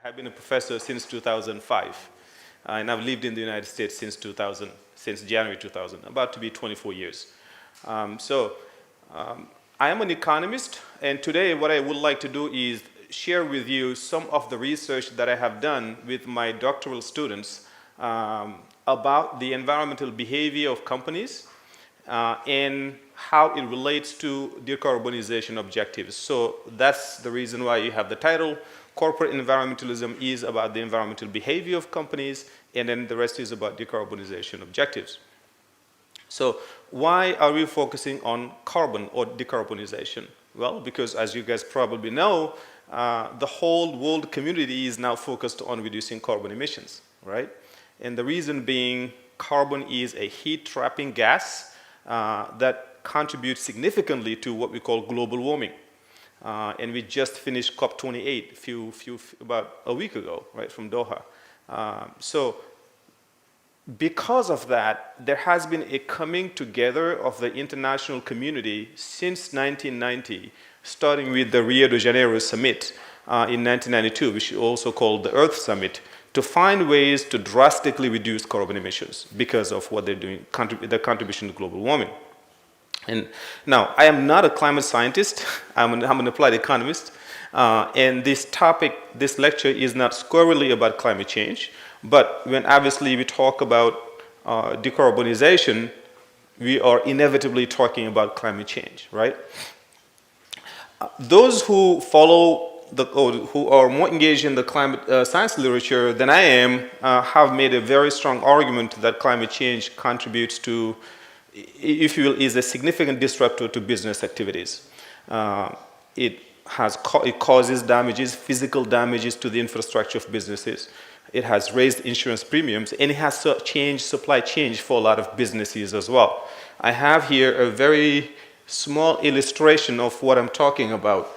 I have been a professor since 2005, and I've lived in the United States since 2000, since January 2000, about to be 24 years. Um, so um, I am an economist, and today what I would like to do is share with you some of the research that I have done with my doctoral students about the environmental behavior of companies and how it relates to decarbonization objectives. So that's the reason why you have the title. Corporate environmentalism is about the environmental behavior of companies, and then the rest is about decarbonization objectives. So why are we focusing on carbon or decarbonization? Well, because as you guys probably know, the whole world community is now focused on reducing carbon emissions, right? And the reason being carbon is a heat-trapping gas that contributes significantly to what we call global warming. And we just finished COP28 about a week ago, right, from Doha. So because of that, there has been a coming together of the international community since 1990, starting with the Rio de Janeiro summit in 1992, which is also called the Earth Summit, to find ways to drastically reduce carbon emissions because of what they're doing, their contribution to global warming. And now, I am not a climate scientist. I'm an applied economist. And this topic, this lecture is not squarely about climate change. But when obviously we talk about decarbonization, we are inevitably talking about climate change, right? Those who follow who are more engaged in the climate science literature than I am have made a very strong argument that climate change contributes to, if you will, is a significant disruptor to business activities. It causes damages, physical damages to the infrastructure of businesses. It has raised insurance premiums, and it has changed supply chain for a lot of businesses as well. I have here a very small illustration of what I'm talking about.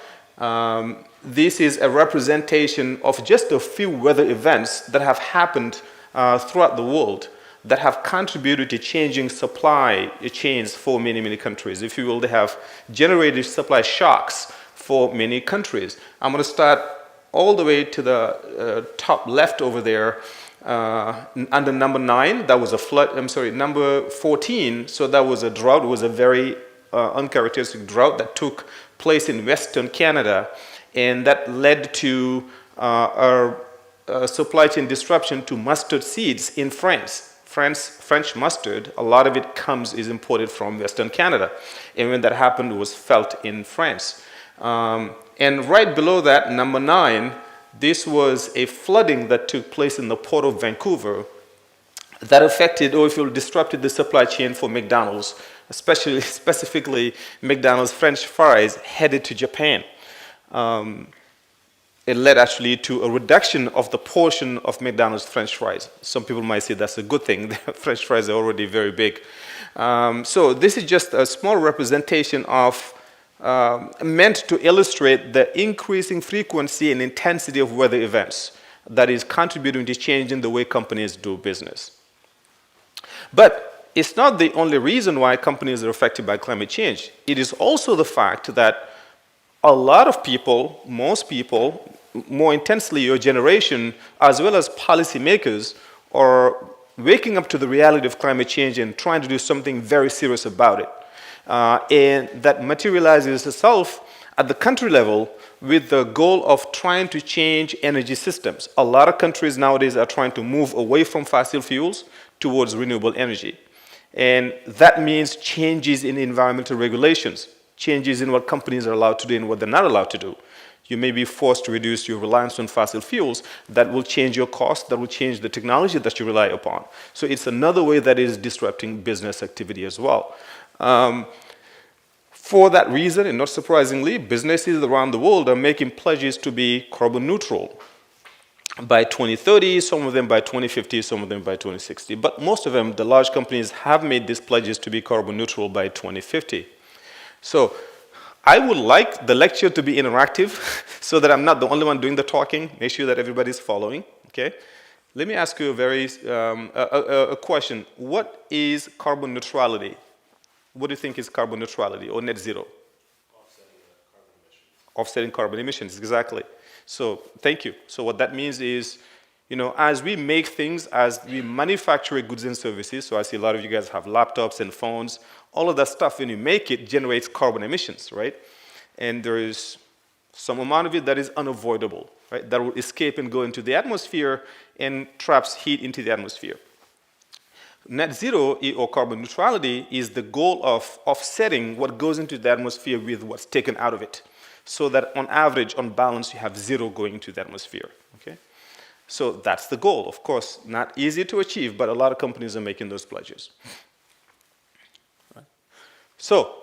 This is a representation of just a few weather events that have happened throughout the world that have contributed to changing supply chains for many, many countries. If you will, they have generated supply shocks for many countries. I'm going to start all the way to the top left over there. Under number 9, that was a flood. I'm sorry, number 14, so that was a drought. It was a very uncharacteristic drought that took place in Western Canada, and that led to a supply chain disruption to mustard seeds in France. French mustard, a lot of it is imported from Western Canada. And when that happened, it was felt in France. And right below that, number 9, this was a flooding that took place in the port of Vancouver that affected, or if you will, disrupted the supply chain for McDonald's, specifically McDonald's French fries headed to Japan. It led actually to a reduction of the portion of McDonald's French fries. Some people might say that's a good thing. The French fries are already very big. So this is just a small representation of meant to illustrate the increasing frequency and intensity of weather events that is contributing to changing the way companies do business. But it's not the only reason why companies are affected by climate change. It is also the fact that a lot of people, most people, more intensely your generation, as well as policymakers, are waking up to the reality of climate change and trying to do something very serious about it. And that materializes itself at the country level with the goal of trying to change energy systems. A lot of countries nowadays are trying to move away from fossil fuels towards renewable energy. And that means changes in environmental regulations, changes in what companies are allowed to do and what they're not allowed to do. You may be forced to reduce your reliance on fossil fuels. That will change your cost, that will change the technology that you rely upon. So it's another way that is disrupting business activity as well. For that reason, and not surprisingly, businesses around the world are making pledges to be carbon neutral by 2030, some of them by 2050, some of them by 2060. But most of them, the large companies, have made these pledges to be carbon neutral by 2050. So I would like the lecture to be interactive so that I'm not the only one doing the talking. Make sure that everybody's following, okay? Let me ask you a question. What is carbon neutrality? What do you think is carbon neutrality or net zero? Offsetting carbon emissions. Offsetting carbon emissions, exactly. So thank you. So what that means is, as we make things, as we manufacture goods and services, so I see a lot of you guys have laptops and phones, all of that stuff, when you make it, generates carbon emissions, right? And there is some amount of it that is unavoidable, right? That will escape and go into the atmosphere and traps heat into the atmosphere. Net zero, or carbon neutrality, is the goal of offsetting what goes into the atmosphere with what's taken out of it, so that on average, on balance, you have zero going into the atmosphere, okay? So that's the goal. Of course, not easy to achieve, but a lot of companies are making those pledges. Right. So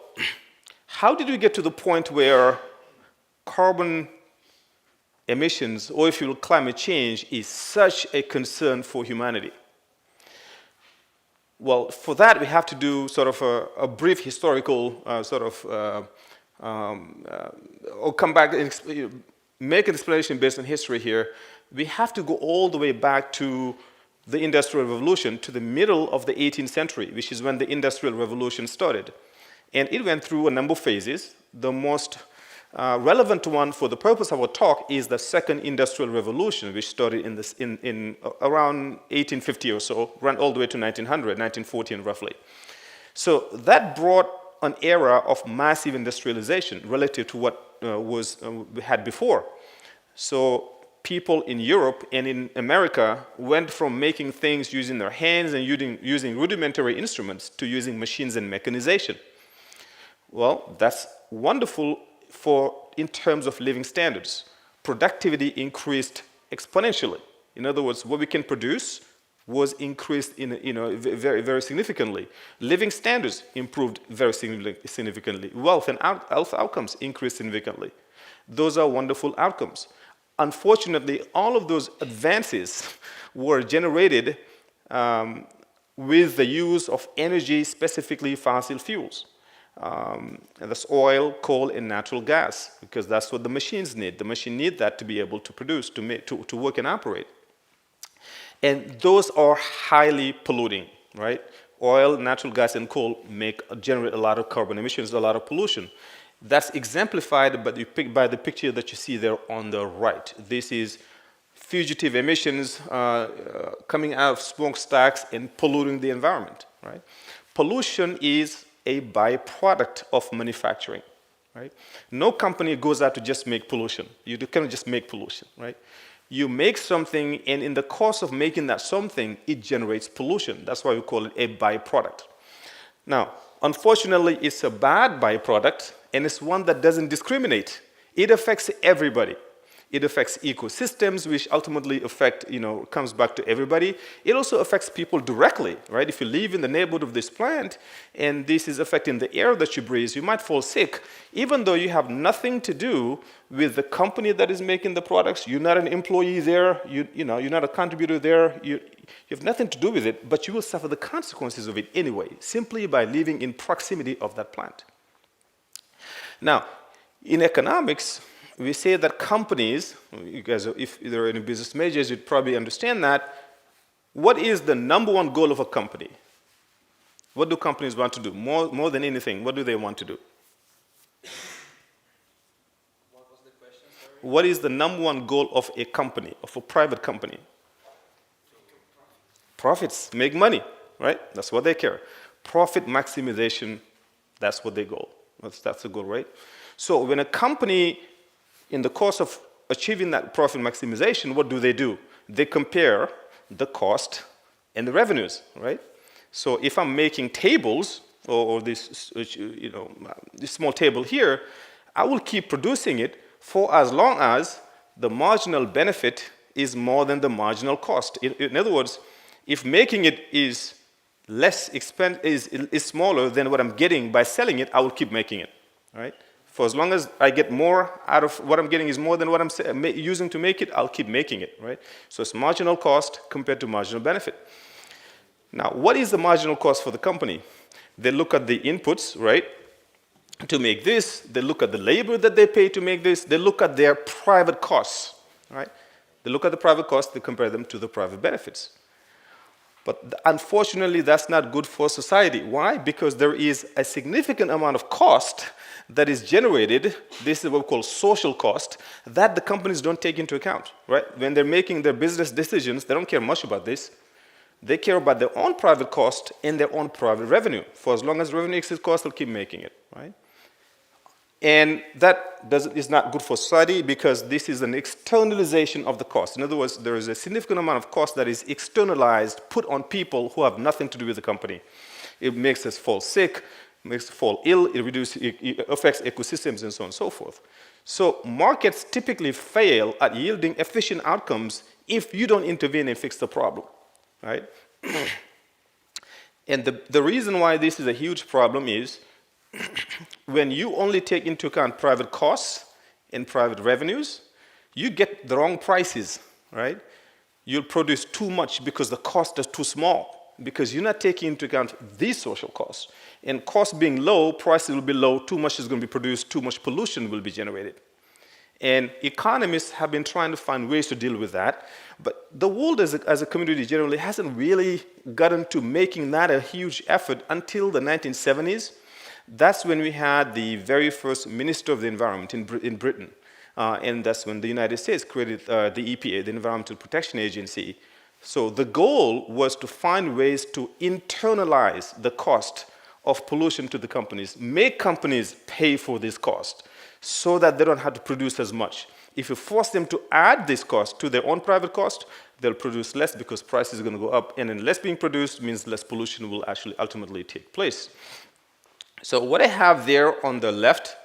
how did we get to the point where carbon emissions, or if you will, climate change, is such a concern for humanity? Well, for that, we have to do sort of a brief historical or come back and make an explanation based on history here. We have to go all the way back to the Industrial Revolution, to the middle of the 18th century, which is when the Industrial Revolution started. And it went through a number of phases. The most relevant one for the purpose of our talk is the Second Industrial Revolution, which started in around 1850 or so, ran all the way to 1900, 1914 roughly. So that brought an era of massive industrialization relative to what we had before. So people in Europe and in America went from making things using their hands and using rudimentary instruments to using machines and mechanization. Well, that's wonderful in terms of living standards. Productivity increased exponentially. In other words, what we can produce was increased very, very significantly. Living standards improved very significantly. Wealth and health outcomes increased significantly. Those are wonderful outcomes. Unfortunately, all of those advances were generated with the use of energy, specifically fossil fuels. And that's oil, coal, and natural gas, because that's what the machines need. The machine need that to be able to produce, to work and operate. And those are highly polluting, right? Oil, natural gas, and coal generate a lot of carbon emissions, a lot of pollution. That's exemplified by the picture that you see there on the right. This is fugitive emissions coming out of smokestacks and polluting the environment, right? Pollution is a byproduct of manufacturing, right? No company goes out to just make pollution. You cannot just make pollution, right? You make something, and in the course of making that something, it generates pollution. That's why we call it a byproduct. Now, unfortunately, it's a bad byproduct, and it's one that doesn't discriminate. It affects everybody. It affects ecosystems, which ultimately comes back to everybody. It also affects people directly, right? If you live in the neighborhood of this plant, and this is affecting the air that you breathe, you might fall sick, even though you have nothing to do with the company that is making the products. You're not an employee there. You're not a contributor there. You have nothing to do with it, but you will suffer the consequences of it anyway, simply by living in proximity of that plant. Now, in economics, we say that companies, you guys, if there are any business majors, you'd probably understand that. What is the number one goal of a company? What do companies want to do? More than anything, what do they want to do? What was the question, sorry? What is the number one goal of a company, of a private company? Profits, make money, right? That's what they care. Profit maximization, that's what they goal. That's the goal, right? So when a company, in the course of achieving that profit maximization, what do? They compare the cost and the revenues, right? So if I'm making tables, or this small table here, I will keep producing it for as long as the marginal benefit is more than the marginal cost. In other words, if making it is is smaller than what I'm getting by selling it, I will keep making it, right? For as long as I get more out of what I'm getting is more than what I'm using to make it, I'll keep making it, right? So it's marginal cost compared to marginal benefit. Now, what is the marginal cost for the company? They look at the inputs, right, to make this. They look at the labor that they pay to make this. They look at their private costs, right? They look at the private costs, they compare them to the private benefits. But unfortunately, that's not good for society. Why? Because there is a significant amount of cost that is generated. This is what we call social cost that the companies don't take into account, right? When they're making their business decisions, they don't care much about this. They care about their own private cost and their own private revenue. For as long as revenue exceeds cost, they'll keep making it, right? And that is not good for society because this is an externalization of the cost. In other words, there is a significant amount of cost that is externalized, put on people who have nothing to do with the company. It makes us fall sick, makes us fall ill, it affects ecosystems and so on and so forth. So markets typically fail at yielding efficient outcomes if you don't intervene and fix the problem, right? And the reason why this is a huge problem is when you only take into account private costs and private revenues, you get the wrong prices, right? You'll produce too much because the cost is too small, because you're not taking into account these social costs. And costs being low, prices will be low, too much is going to be produced, too much pollution will be generated. And economists have been trying to find ways to deal with that, but the world as a community generally hasn't really gotten to making that a huge effort until the 1970s. That's when we had the very first Minister of the Environment in Britain. And that's when the United States created the EPA, the Environmental Protection Agency. So the goal was to find ways to internalize the cost of pollution to the companies, make companies pay for this cost so that they don't have to produce as much. If you force them to add this cost to their own private cost, they'll produce less because prices are going to go up, and then less being produced means less pollution will actually ultimately take place. So what I have there on the left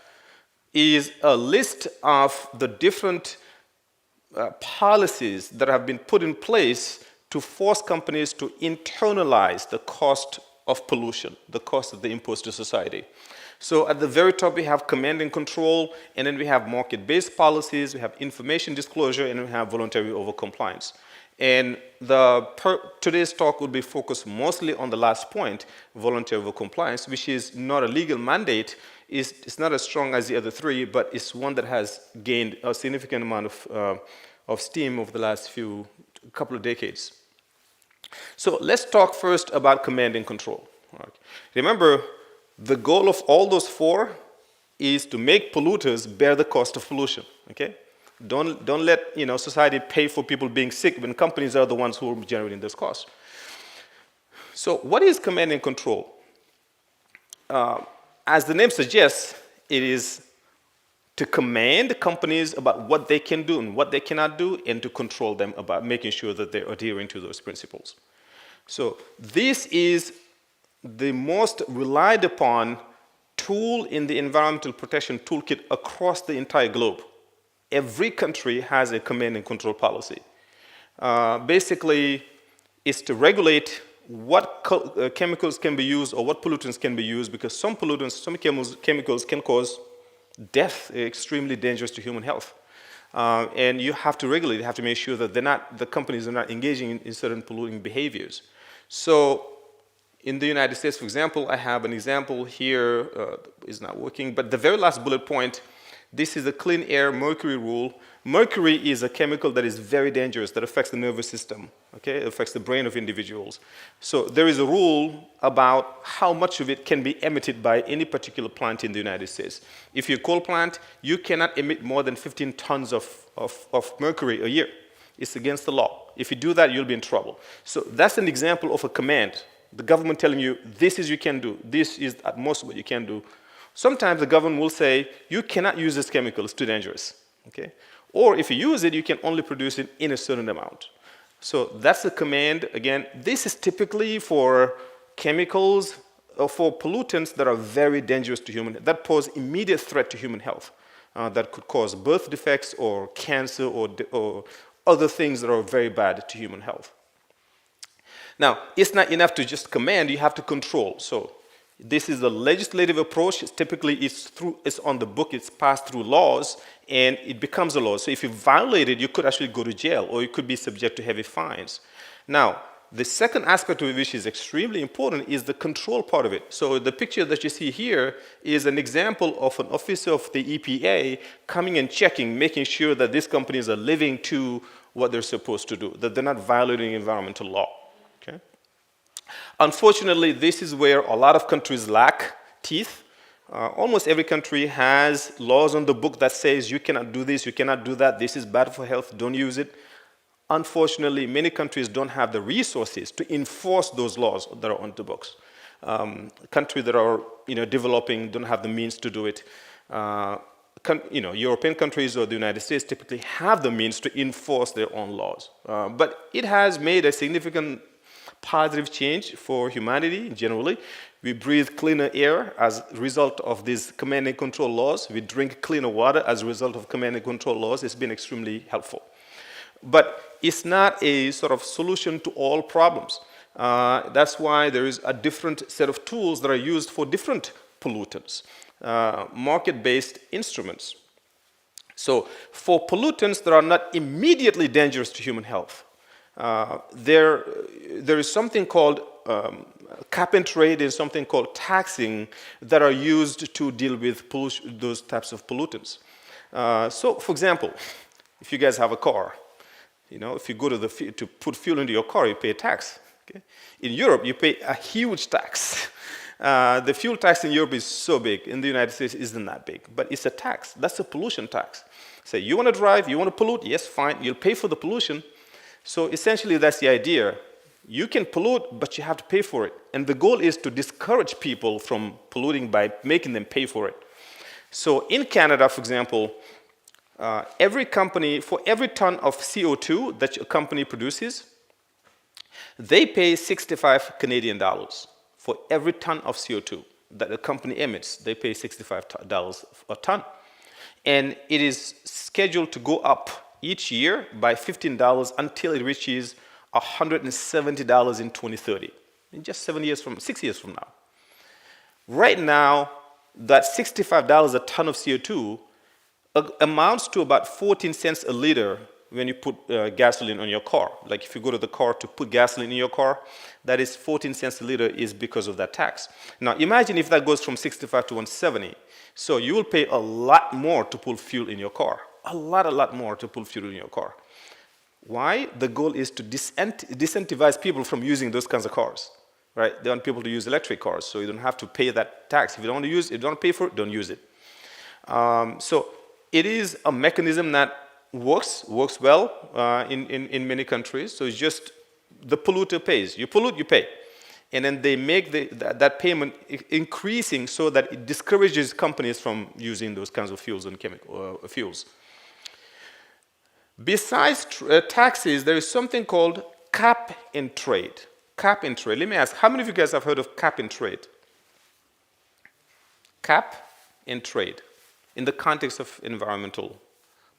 is a list of the different policies that have been put in place to force companies to internalize the cost of pollution, the cost that they impose to society. So at the very top, we have command and control, and then we have market-based policies, we have information disclosure, and we have voluntary overcompliance. And today's talk will be focused mostly on the last point, voluntary overcompliance, which is not a legal mandate. It's not as strong as the other three, but it's one that has gained a significant amount of steam over the last couple of decades. So let's talk first about command and control. Right. Remember, the goal of all those four is to make polluters bear the cost of pollution. Okay? Don't let society pay for people being sick when companies are the ones who are generating this cost. So what is command and control? As the name suggests, it is to command companies about what they can do and what they cannot do, and to control them about making sure that they're adhering to those principles. So this is the most relied upon tool in the environmental protection toolkit across the entire globe. Every country has a command and control policy. Basically, it's to regulate what chemicals can be used or what pollutants can be used, because some pollutants, some chemicals can cause death, extremely dangerous to human health. And you have to regulate, you have to make sure that the companies are not engaging in certain polluting behaviors. So in the United States, for example, I have an example here, it's not working, but the very last bullet point, this is the clean air mercury rule. Mercury is a chemical that is very dangerous, that affects the nervous system, okay? It affects the brain of individuals. So there is a rule about how much of it can be emitted by any particular plant in the United States. If you're a coal plant, you cannot emit more than 15 tons of mercury a year. It's against the law. If you do that, you'll be in trouble. So that's an example of a command. The government telling you, this is you can do, this is at most what you can do. Sometimes the government will say, you cannot use this chemical, it's too dangerous, okay? Or if you use it, you can only produce it in a certain amount. So that's the command. Again, this is typically for chemicals or for pollutants that are very dangerous to human, that pose immediate threat to human health, that could cause birth defects or cancer or other things that are very bad to human health. Now, it's not enough to just command, you have to control. So this is the legislative approach. Typically, it's on the book, it's passed through laws, and it becomes a law. So if you violate it, you could actually go to jail, or you could be subject to heavy fines. Now, the second aspect of it, which is extremely important, is the control part of it. So the picture that you see here is an example of an officer of the EPA coming and checking, making sure that these companies are living to what they're supposed to do, that they're not violating environmental law. Okay? Unfortunately, this is where a lot of countries lack teeth. Almost every country has laws on the book that says you cannot do this, you cannot do that, this is bad for health, don't use it. Unfortunately, many countries don't have the resources to enforce those laws that are on the books. Countries that are developing don't have the means to do it. European countries or the United States typically have the means to enforce their own laws. But it has made a significant positive change for humanity generally. We breathe cleaner air as a result of these command and control laws. We drink cleaner water as a result of command and control laws. It's been extremely helpful. But it's not a sort of solution to all problems. That's why there is a different set of tools that are used for different pollutants, market-based instruments. So for pollutants that are not immediately dangerous to human health, there is something called cap and trade and something called taxing that are used to deal with those types of pollutants. So, for example, if you guys have a car, if you go to put fuel into your car, you pay a tax. Okay? In Europe, you pay a huge tax. The fuel tax in Europe is so big. In the United States, it isn't that big. But it's a tax. That's a pollution tax. So you want to drive, you want to pollute, yes, fine. You'll pay for the pollution. So essentially, that's the idea. You can pollute, but you have to pay for it. And the goal is to discourage people from polluting by making them pay for it. So in Canada, for example, every company, for every ton of CO2 that a company produces, they pay 65 Canadian dollars. For every ton of CO2 that a company emits, they pay $65 a ton. And it is scheduled to go up each year by $15 until it reaches $170 in 2030, in just 6 years from now. Right now, that $65 a ton of CO2 amounts to about 14 cents a liter when you put gasoline on your car. Like if you go to the car to put gasoline in your car, that is 14 cents a liter is because of that tax. Now imagine if that goes from 65 to 170. So you will pay a lot more to put fuel in your car. A lot more to put fuel in your car. Why? The goal is to disincentivize people from using those kinds of cars. Right? They want people to use electric cars, so you don't have to pay that tax. If you don't want to use it, if you don't want to pay for it, don't use it. So it is a mechanism that works well in many countries. So it's just the polluter pays. You pollute, you pay. And then they make that payment increasing so that it discourages companies from using those kinds of fuels and chemical fuels. Besides taxes, there is something called cap and trade. Cap and trade. Let me ask, how many of you guys have heard of cap and trade? Cap and trade in the context of environmental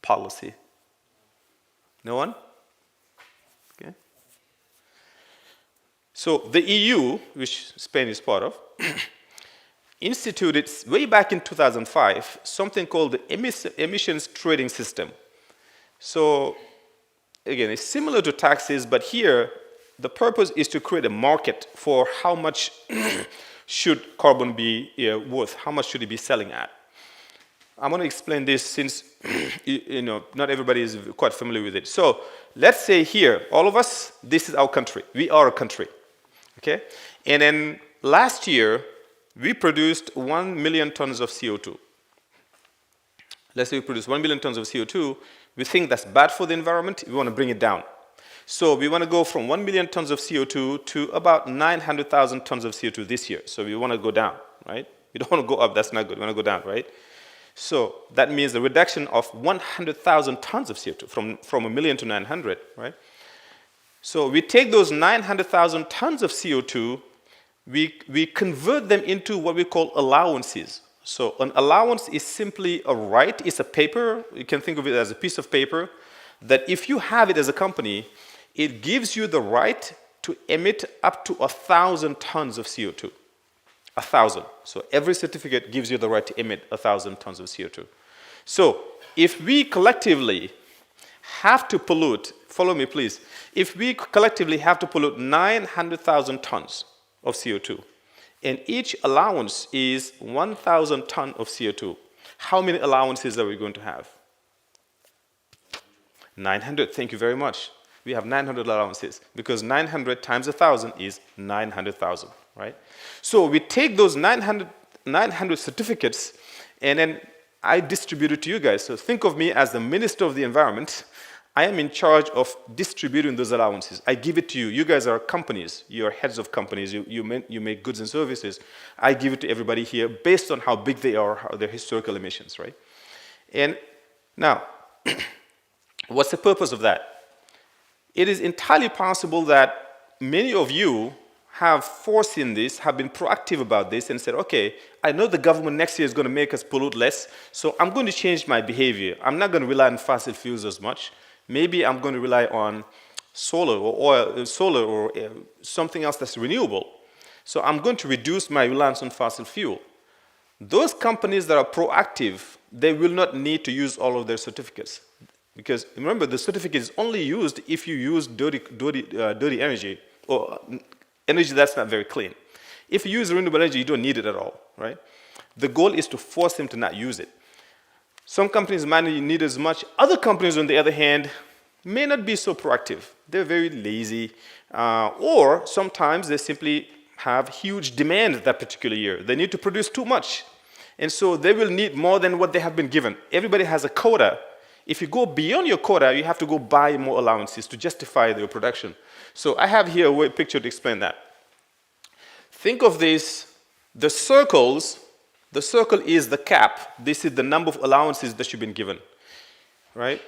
policy. No one? Okay. So the EU, which Spain is part of, instituted way back in 2005 something called the emissions trading system. So again, it's similar to taxes, but here the purpose is to create a market for how much should carbon be worth, how much should it be selling at. I'm going to explain this since not everybody is quite familiar with it. So let's say here, all of us, this is our country. We are a country, okay? And then last year, we produced 1 million tons of CO2. Let's say we produce 1 million tons of CO2. We think that's bad for the environment. We want to bring it down. So we want to go from 1 million tons of CO2 to about 900,000 tons of CO2 this year. So we want to go down, right? We don't want to go up. That's not good. We want to go down, right? So that means a reduction of 100,000 tons of CO2 from 1 million to 900, right? So we take those 900,000 tons of CO2, we convert them into what we call allowances. So an allowance is simply a right. It's a paper. You can think of it as a piece of paper that if you have it as a company, it gives you the right to emit up to 1,000 tons of CO2. 1,000. So every certificate gives you the right to emit 1,000 tons of CO2. So if we collectively have to pollute, follow me please, if we collectively have to pollute 900,000 tons of CO2, and each allowance is 1,000 tons of CO2, how many allowances are we going to have? 900, thank you very much. We have 900 allowances because 900 times 1,000 is 900,000, right? So we take those 900 certificates and then I distribute it to you guys. So think of me as the Minister of the Environment. I am in charge of distributing those allowances. I give it to you. You guys are companies. You're heads of companies. You make goods and services. I give it to everybody here based on how big they are, how their historical emissions, right? And now, what's the purpose of that? It is entirely possible that many of you have foreseen this, have been proactive about this, and said, okay, I know the government next year is going to make us pollute less, so I'm going to change my behavior. I'm not going to rely on fossil fuels as much. Maybe I'm going to rely on solar or oil, something else that's renewable. So I'm going to reduce my reliance on fossil fuel. Those companies that are proactive, they will not need to use all of their certificates. Because remember, the certificate is only used if you use dirty energy or energy that's not very clean. If you use renewable energy, you don't need it at all, right? The goal is to force them to not use it. Some companies might not need as much. Other companies, on the other hand, may not be so proactive. They're very lazy, or sometimes they simply have huge demand that particular year. They need to produce too much, and so they will need more than what they have been given. Everybody has a quota. If you go beyond your quota, you have to go buy more allowances to justify their production. So I have here a picture to explain that. Think of this, the circle is the cap. This is the number of allowances that you've been given, right?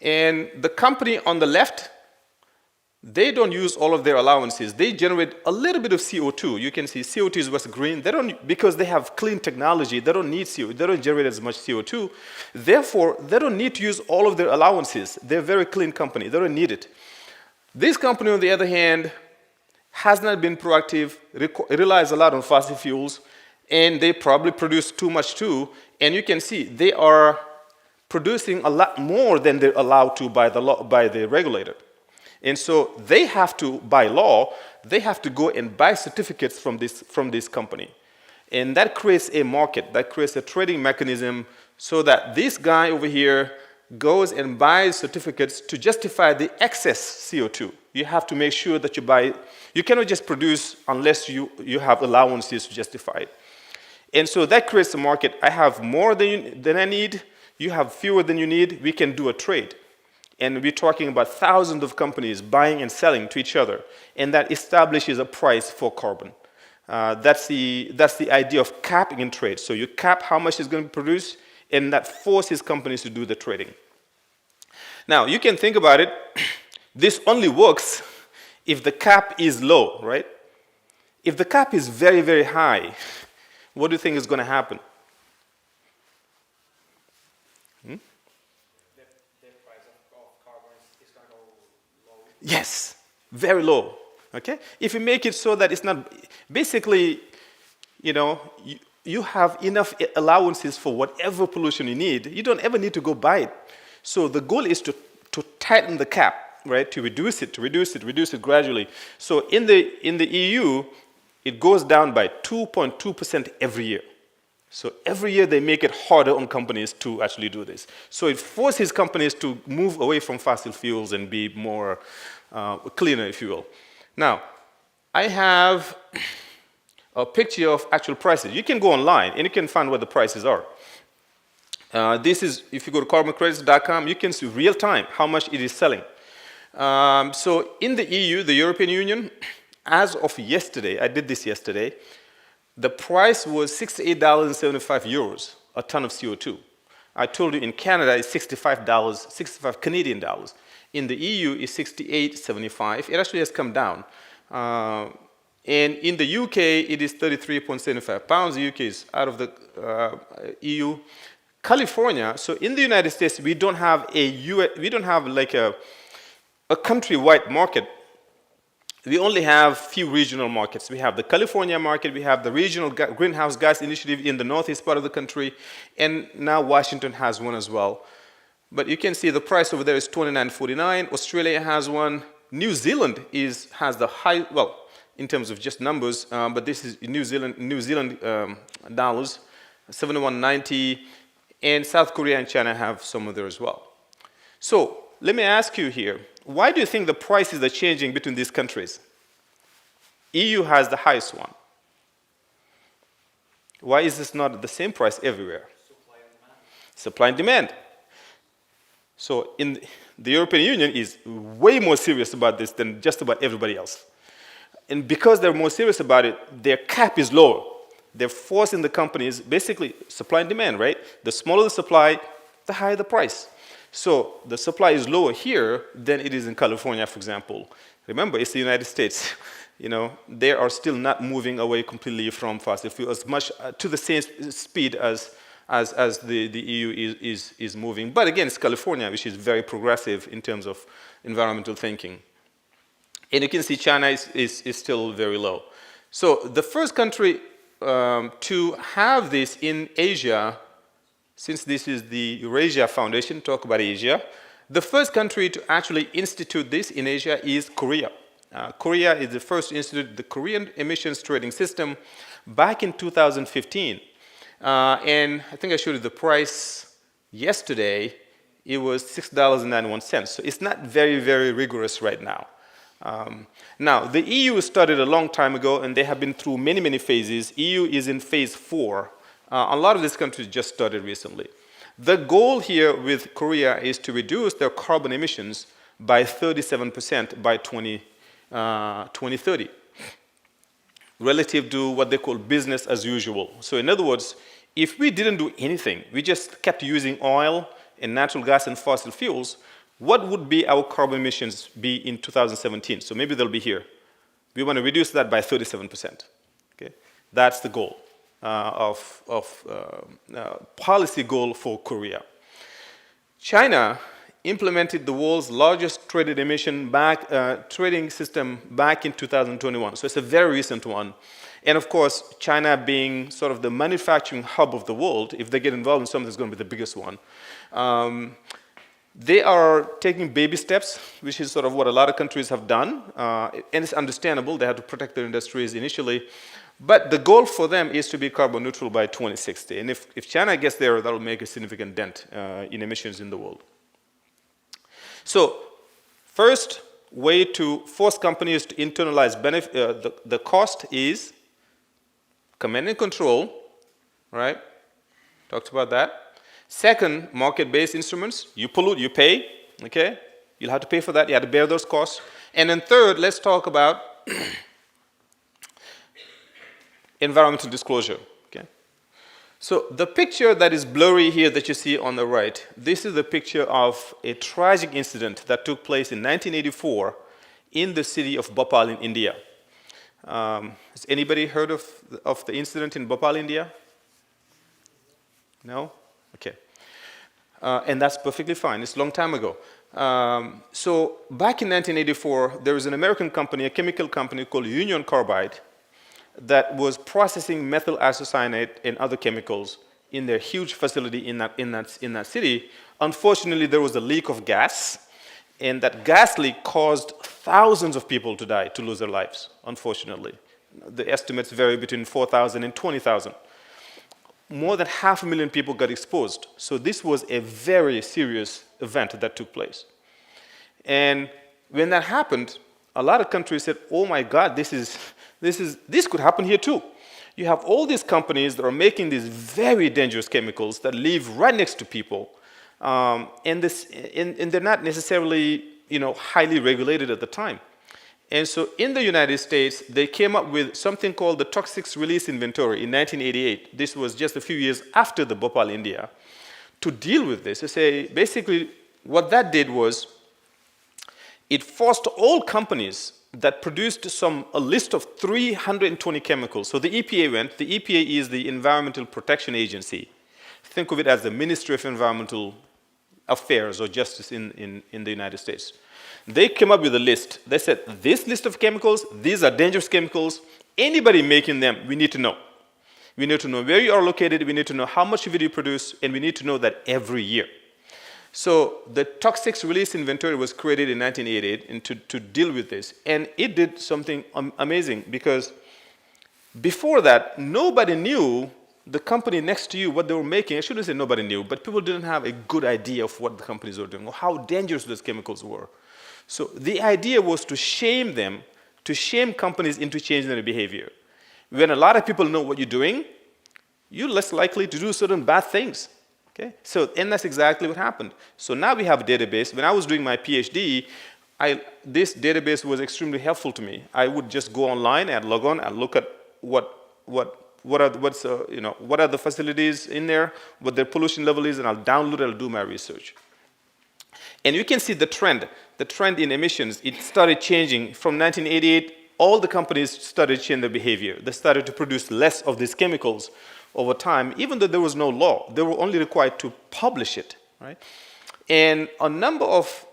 And the company on the left, they don't use all of their allowances. They generate a little bit of CO2. You can see CO2 is what's green. They don't, because they have clean technology, they don't need CO2. They don't generate as much CO2. Therefore, they don't need to use all of their allowances. They're a very clean company. They don't need it. This company, on the other hand, has not been proactive, relies a lot on fossil fuels, and they probably produce too much too. And you can see they are producing a lot more than they're allowed to by the law, by the regulator. And so they have to, by law, they have to go and buy certificates from this company. And that creates a market, that creates a trading mechanism so that this guy over here goes and buys certificates to justify the excess CO2. You have to make sure that you buy, you cannot just produce unless you have allowances to justify it. And so that creates a market. I have more than I need, you have fewer than you need, we can do a trade. And we're talking about thousands of companies buying and selling to each other, and that establishes a price for carbon. That's the idea of capping in trade. So you cap how much is going to be produced, and that forces companies to do the trading. Now, you can think about it. This only works if the cap is low, right? If the cap is very, very high, what do you think is going to happen? Yes, very low, okay? If you make it so that it's not, basically, you have enough allowances for whatever pollution you need, you don't ever need to go buy it. So the goal is to tighten the cap, right? To reduce it gradually. So in the EU, it goes down by 2.2% every year. So every year they make it harder on companies to actually do this. So it forces companies to move away from fossil fuels and be more cleaner, if you will. Now, I have a picture of actual prices. You can go online and you can find what the prices are. This is, if you go to carboncredits.com, you can see real time how much it is selling. So in the EU, the European Union, as of yesterday, I did this yesterday, the price was €68.75 a ton of CO2. I told you in Canada it's $65 Canadian dollars. In the EU it's $68.75. It actually has come down. And in the UK it is 33.75 pounds. The UK is out of the EU. California, so in the United States we don't have like a countrywide market. We only have few regional markets. We have the California market, we have the regional greenhouse gas initiative in the northeast part of the country, and now Washington has one as well. But you can see the price over there is $29.49. Australia has one. New Zealand has the high, well, in terms of just numbers, but this is New Zealand dollars, $71.90, and South Korea and China have some of there as well. So let me ask you here, why do you think the prices are changing between these countries? EU has the highest one. Why is this not the same price everywhere? Supply and demand. Supply and demand. So in the European Union is way more serious about this than just about everybody else. And because they're more serious about it, their cap is lower. They're forcing the companies, basically supply and demand, right? The smaller the supply, the higher the price. So the supply is lower here than it is in California, for example. Remember, it's the United States. You know, they are still not moving away completely from fossil fuels as much to the same speed as the EU is moving. But again, it's California, which is very progressive in terms of environmental thinking. And you can see China is still very low. So the first country to have this in Asia, since this is the Eurasia Foundation, talk about Asia, the first country to actually institute this in Asia is Korea. Korea is the first to institute the Korean emissions trading system back in 2015. And I think I showed you the price yesterday. It was $6.91. So it's not very, very rigorous right now. Now, the EU started a long time ago, and they have been through many, many phases. EU is in phase 4. A lot of these countries just started recently. The goal here with Korea is to reduce their carbon emissions by 37% by 2030, relative to what they call business as usual. So in other words, if we didn't do anything, we just kept using oil and natural gas and fossil fuels, what would be our carbon emissions be in 2017? So maybe they'll be here. We want to reduce that by 37%. Okay? That's the goal policy goal for Korea. China implemented the world's largest traded emission trading system back in 2021. So it's a very recent one. And of course, China being sort of the manufacturing hub of the world, if they get involved in something, it's going to be the biggest one. They are taking baby steps, which is sort of what a lot of countries have done. And it's understandable. They have to protect their industries initially. But the goal for them is to be carbon neutral by 2060. And if China gets there, that will make a significant dent in emissions in the world. So first way to force companies to internalize the cost is command and control, right? Talked about that. Second, market-based instruments. You pollute, you pay, okay? You'll have to pay for that. You have to bear those costs. And then third, let's talk about environmental disclosure, okay? So the picture that is blurry here that you see on the right, this is the picture of a tragic incident that took place in 1984 in the city of Bhopal in India. Has anybody heard of the incident in Bhopal, India? No? Okay. And that's perfectly fine. It's a long time ago. So back in 1984, there was an American company, a chemical company called Union Carbide, that was processing methyl isocyanate and other chemicals in their huge facility in that city. Unfortunately, there was a leak of gas, and that gas leak caused thousands of people to die, to lose their lives, unfortunately. The estimates vary between 4,000 and 20,000. More than 500,000 people got exposed. So this was a very serious event that took place. And when that happened, a lot of countries said, oh my God, this could happen here too. You have all these companies that are making these very dangerous chemicals that live right next to people. And they're not necessarily, highly regulated at the time. And so in the United States, they came up with something called the Toxic Release Inventory in 1988. This was just a few years after the Bhopal, India, to deal with this. To say, basically, what that did was it forced all companies that produced a list of 320 chemicals. So the EPA the EPA is the Environmental Protection Agency. Think of it as the Ministry of Environmental Affairs or Justice in the United States. They came up with a list. They said, this list of chemicals, these are dangerous chemicals. Anybody making them, we need to know. We need to know where you are located. We need to know how much of it you produce. And we need to know that every year. So the Toxic Release Inventory was created in 1988 and to deal with this. And it did something amazing because before that, nobody knew the company next to you, what they were making. I shouldn't say nobody knew, but people didn't have a good idea of what the companies were doing or how dangerous those chemicals were. So the idea was to shame them, to shame companies into changing their behavior. When a lot of people know what you're doing, you're less likely to do certain bad things. Okay? So, and that's exactly what happened. So now we have a database. When I was doing my PhD, this database was extremely helpful to me. I would just go online and log on and look at what are the facilities in there, what their pollution level is, and I'll download it, I'll do my research. And you can see the trend in emissions. It started changing from 1988. All the companies started changing their behavior. They started to produce less of these chemicals over time, even though there was no law. They were only required to publish it, right? And a number of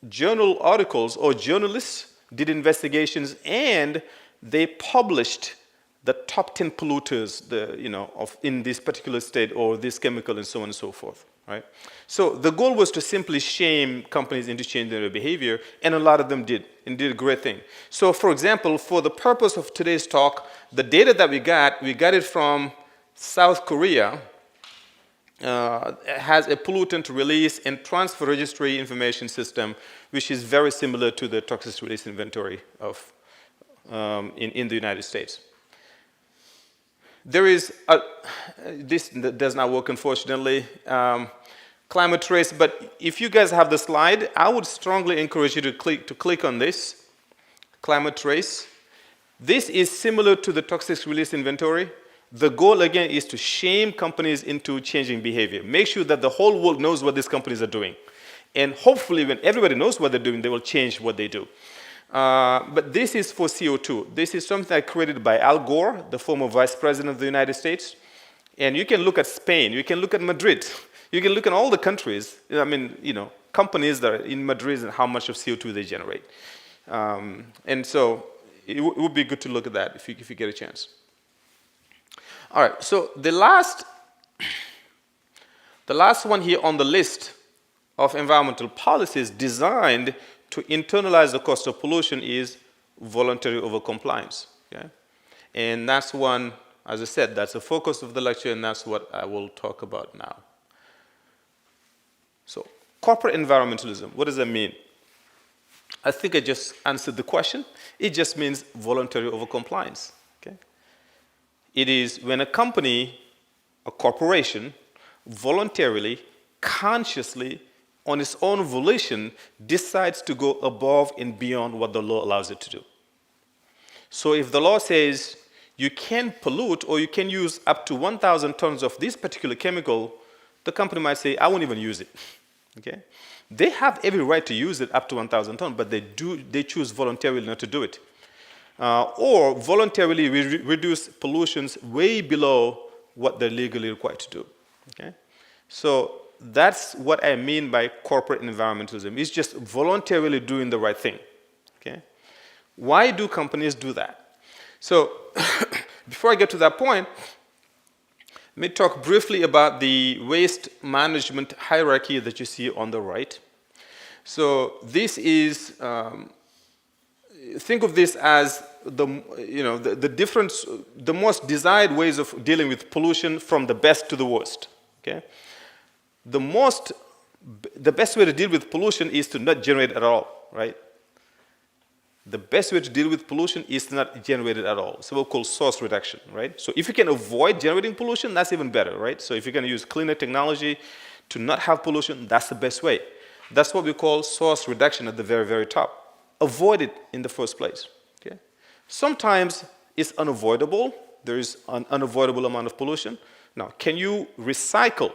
journal articles or journalists did investigations, and they published the top 10 polluters, in this particular state or this chemical, and so on and so forth, right? So the goal was to simply shame companies into changing their behavior, and a lot of them did, and did a great thing. So, for example, for the purpose of today's talk, the data that we got it from South Korea. Has a pollutant release and transfer registry information system, which is very similar to the toxic release inventory of in the United States. There is this does not work, unfortunately. Climate trace, but if you guys have the slide, I would strongly encourage you to click on this climate trace. This is similar to the toxic release inventory. The goal, again, is to shame companies into changing behavior. Make sure that the whole world knows what these companies are doing. And hopefully, when everybody knows what they're doing, they will change what they do. But this is for CO2. This is something created by Al Gore, the former vice president of the United States. And you can look at Spain. You can look at Madrid. You can look at all the countries. Companies that are in Madrid and how much of CO2 they generate. And so it would be good to look at that if you get a chance. All right, so the last one here on the list of environmental policies designed to internalize the cost of pollution is voluntary overcompliance. Okay? And that's one, as I said, that's the focus of the lecture, and that's what I will talk about now. So, corporate environmentalism, what does that mean? I think I just answered the question. It just means voluntary overcompliance. It is when a company, a corporation, voluntarily, consciously, on its own volition, decides to go above and beyond what the law allows it to do. So if the law says you can pollute or you can use up to 1,000 tons of this particular chemical, the company might say, I won't even use it. Okay? They have every right to use it up to 1,000 tons, but they choose voluntarily not to do it. Or voluntarily reduce pollutions way below what they're legally required to do. Okay? So that's what I mean by corporate environmentalism. It's just voluntarily doing the right thing. Okay? Why do companies do that? So before I get to that point, let me talk briefly about the waste management hierarchy that you see on the right. So this is think of this as the most desired ways of dealing with pollution from the best to the worst. Okay? The best way to deal with pollution is to not generate it at all, right? The best way to deal with pollution is to not generate it at all. So we'll call source reduction, right? So if you can avoid generating pollution, that's even better, right? So if you're going to use cleaner technology to not have pollution, that's the best way. That's what we call source reduction at the very, very top. Avoid it in the first place. Okay? Sometimes it's unavoidable. There is an unavoidable amount of pollution. Now, can you recycle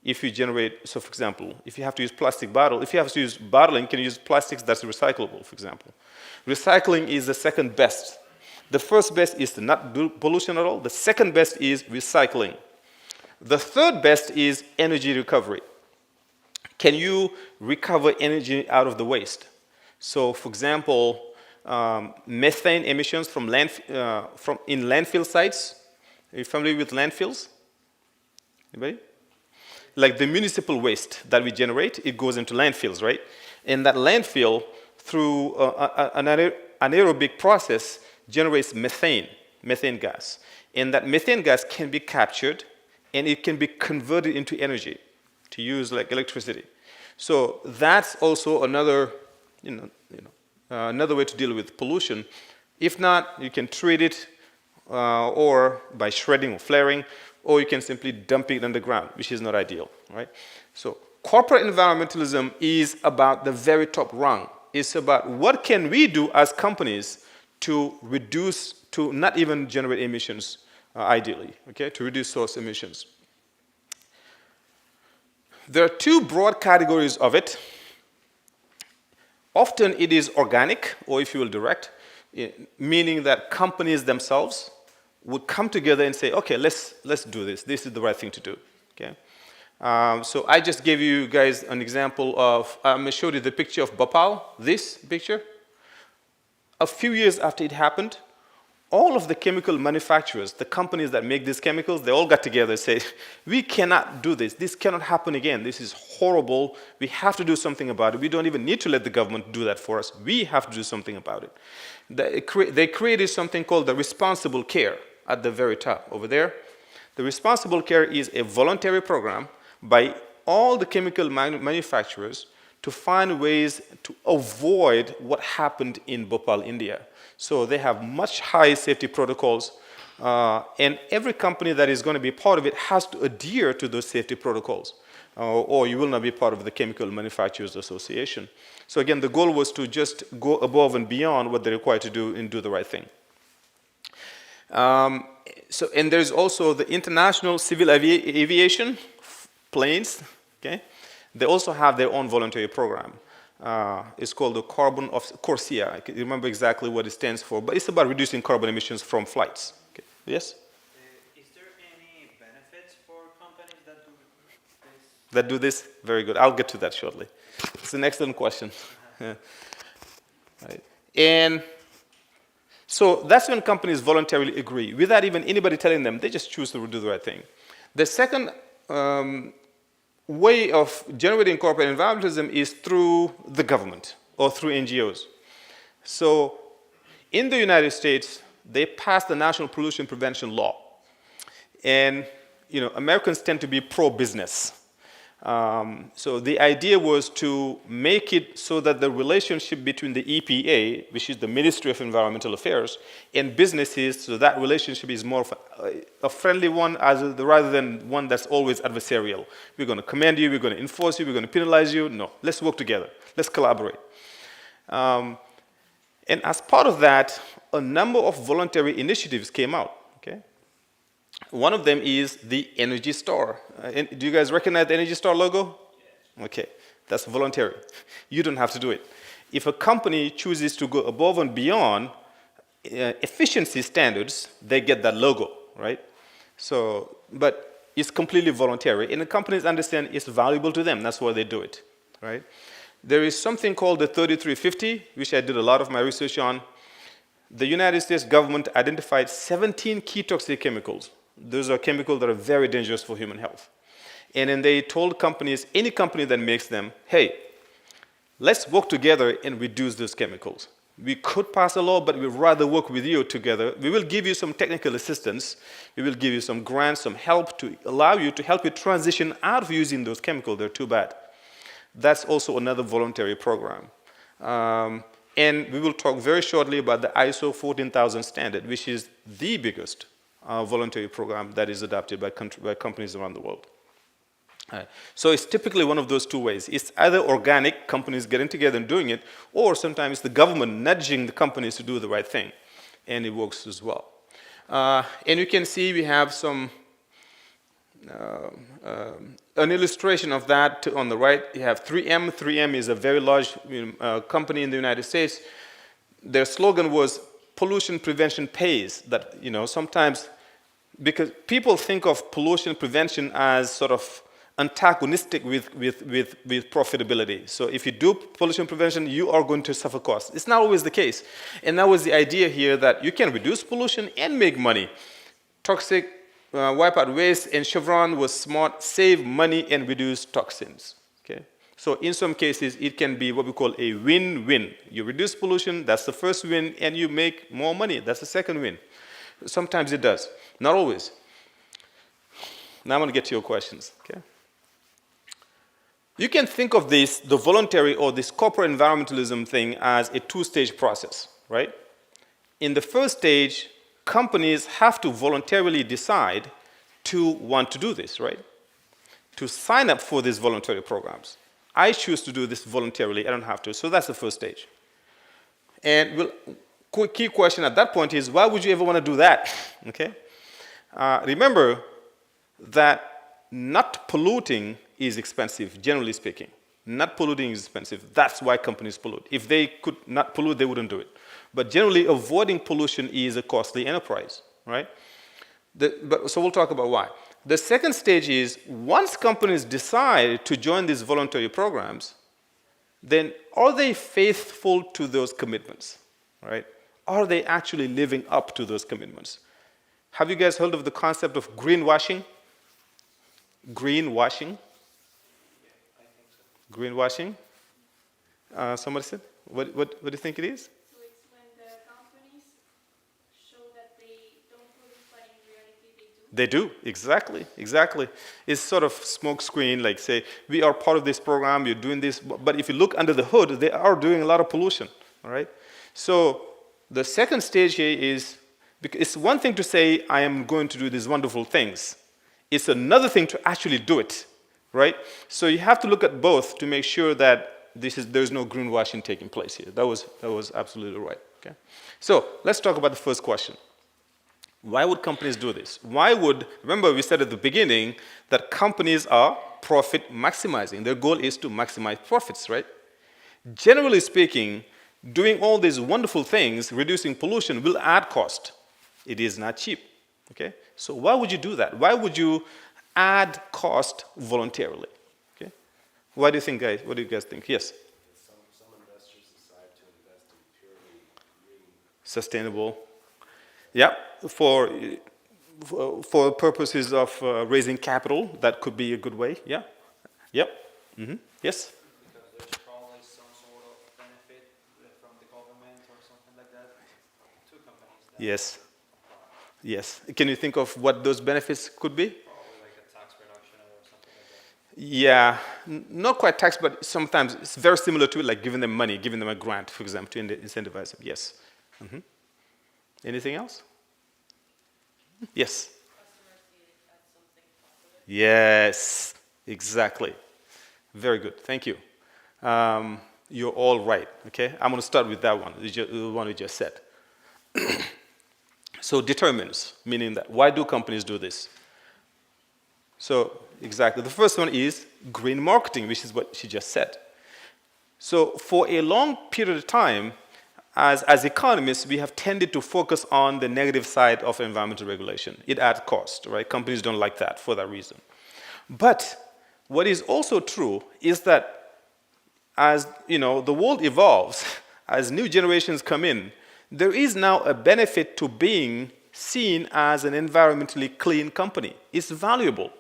if you generate, so for example, if you have to use plastic bottle, if you have to use bottling, can you use plastics that's recyclable, for example? Recycling is the second best. The first best is to not do pollution at all. The second best is recycling. The third best is energy recovery. Can you recover energy out of the waste? So, for example, methane emissions from landfill sites. Are you familiar with landfills? Anybody? Like the municipal waste that we generate, it goes into landfills, right? And that landfill, through an anaerobic process, generates methane gas. And that methane gas can be captured, and it can be converted into energy to use like electricity. So that's also another another way to deal with pollution. If not, you can treat it or by shredding or flaring, or you can simply dump it underground, which is not ideal, right? So corporate environmentalism is about the very top rung. It's about what can we do as companies to reduce, to not even generate emissions, ideally, okay, to reduce source emissions. There are two broad categories of it. Often it is organic, or if you will, direct, meaning that companies themselves would come together and say, okay, let's do this. This is the right thing to do, okay? So I just gave you guys an example of, I'm going to show you the picture of Bhopal, this picture. A few years after it happened, all of the chemical manufacturers, the companies that make these chemicals, they all got together and said, we cannot do this. This cannot happen again. This is horrible. We have to do something about it. We don't even need to let the government do that for us. We have to do something about it. They created something called the Responsible Care at the very top over there. The Responsible Care is a voluntary program by all the chemical manufacturers to find ways to avoid what happened in Bhopal, India. So they have much higher safety protocols, and every company that is going to be part of it has to adhere to those safety protocols, or you will not be part of the Chemical Manufacturers Association. So again, the goal was to just go above and beyond what they're required to do and do the right thing. And there's also the International Civil Aviation, planes, okay? They also have their own voluntary program. It's called the Carbon of CORSIA. I can't remember exactly what it stands for, but it's about reducing carbon emissions from flights. Okay. Yes? Is there any benefits for companies that do this? That do this? Very good. I'll get to that shortly. It's an excellent question. Yeah. Right. And so that's when companies voluntarily agree, without even anybody telling them. They just choose to do the right thing. The second way of generating corporate environmentalism is through the government or through NGOs. So in the United States, they passed the National Pollution Prevention Law. And Americans tend to be pro-business. So the idea was to make it so that the relationship between the EPA, which is the Ministry of Environmental Affairs, and businesses, so that relationship is more of a friendly one rather than one that's always adversarial. We're going to command you, we're going to enforce you, we're going to penalize you. No, let's work together. Let's collaborate. And as part of that, a number of voluntary initiatives came out. Okay? One of them is the Energy Star. Do you guys recognize the Energy Star logo? Yes. Okay, that's voluntary. You don't have to do it. If a company chooses to go above and beyond efficiency standards, they get that logo, right? So, but it's completely voluntary, and the companies understand it's valuable to them. That's why they do it, right? There is something called the 3350, which I did a lot of my research on. The United States government identified 17 key toxic chemicals. Those are chemicals that are very dangerous for human health. And then they told companies, any company that makes them, hey, let's work together and reduce those chemicals. We could pass a law, but we'd rather work with you together. We will give you some technical assistance. We will give you some grants, some help to allow you to help you transition out of using those chemicals. They're too bad. That's also another voluntary program. And we will talk very shortly about the ISO 14000 standard, which is the biggest voluntary program that is adopted by companies around the world. So it's typically one of those two ways. It's either organic, companies getting together and doing it, or sometimes the government nudging the companies to do the right thing. And it works as well. And you can see we have some an illustration of that on the right. You have 3M. 3M is a very large company in the United States. Their slogan was pollution prevention pays. That, sometimes, because people think of pollution prevention as sort of antagonistic with profitability. So if you do pollution prevention, you are going to suffer costs. It's not always the case. And that was the idea here, that you can reduce pollution and make money. Toxic, wipe out waste, and Chevron was smart, save money and reduce toxins. Okay? So in some cases, it can be what we call a win-win. You reduce pollution, that's the first win, and you make more money. That's the second win. Sometimes it does, not always. Now I'm going to get to your questions. Okay? You can think of this, the voluntary or this corporate environmentalism thing, as a two-stage process, right? In the first stage, companies have to voluntarily decide to want to do this, right? To sign up for these voluntary programs. I choose to do this voluntarily, I don't have to, so that's the first stage. And key question at that point is, why would you ever want to do that, okay? Remember that not polluting is expensive, generally speaking. Not polluting is expensive. That's why companies pollute. If they could not pollute, they wouldn't do it. But generally, avoiding pollution is a costly enterprise, right? So we'll talk about why. The second stage is, once companies decide to join these voluntary programs, then are they faithful to those commitments, right? Are they actually living up to those commitments? Have you guys heard of the concept of greenwashing? Greenwashing? Greenwashing? Somebody said? What do you think it is? So it's when the companies show that they don't pollute, but in reality they do? They do, exactly. It's sort of smoke screen, like say, we are part of this program, you're doing this, but if you look under the hood, they are doing a lot of pollution, all right? So the second stage here is, because it's one thing to say, I am going to do these wonderful things. It's another thing to actually do it, right? So you have to look at both to make sure that there's no greenwashing taking place here. That was absolutely right, okay? So let's talk about the first question. Why would companies do this? Remember we said at the beginning that companies are profit maximizing. Their goal is to maximize profits, right? Generally speaking, doing all these wonderful things, reducing pollution, will add cost. It is not cheap, okay? So why would you do that? Why would you add cost voluntarily, okay? What do you think, guys? What do you guys think? Yes? Some investors decide to invest in purely green. Sustainable. Yeah, for purposes of raising capital, that could be a good way. Yeah. Yep. Mm-hmm. Yes. Because there's probably some sort of benefit from the government or something like that to companies. That Yes. Yes. Can you think of what those benefits could be? Probably like a tax reduction or something like that. Yeah, not quite tax, but sometimes it's very similar to it, like giving them money, giving them a grant, for example, to incentivize them. Yes. Mm-hmm. Anything else? Yes. Yes, exactly. Very good. Thank you. You're all right. Okay, I'm going to start with that one, the one we just said. So determines, meaning that why do companies do this? So exactly, the first one is green marketing, which is what she just said. So for a long period of time, as economists, we have tended to focus on the negative side of environmental regulation. It adds cost, right? Companies don't like that for that reason. But what is also true is that as the world evolves, as new generations come in, there is now a benefit to being seen as an environmentally clean company. It's valuable,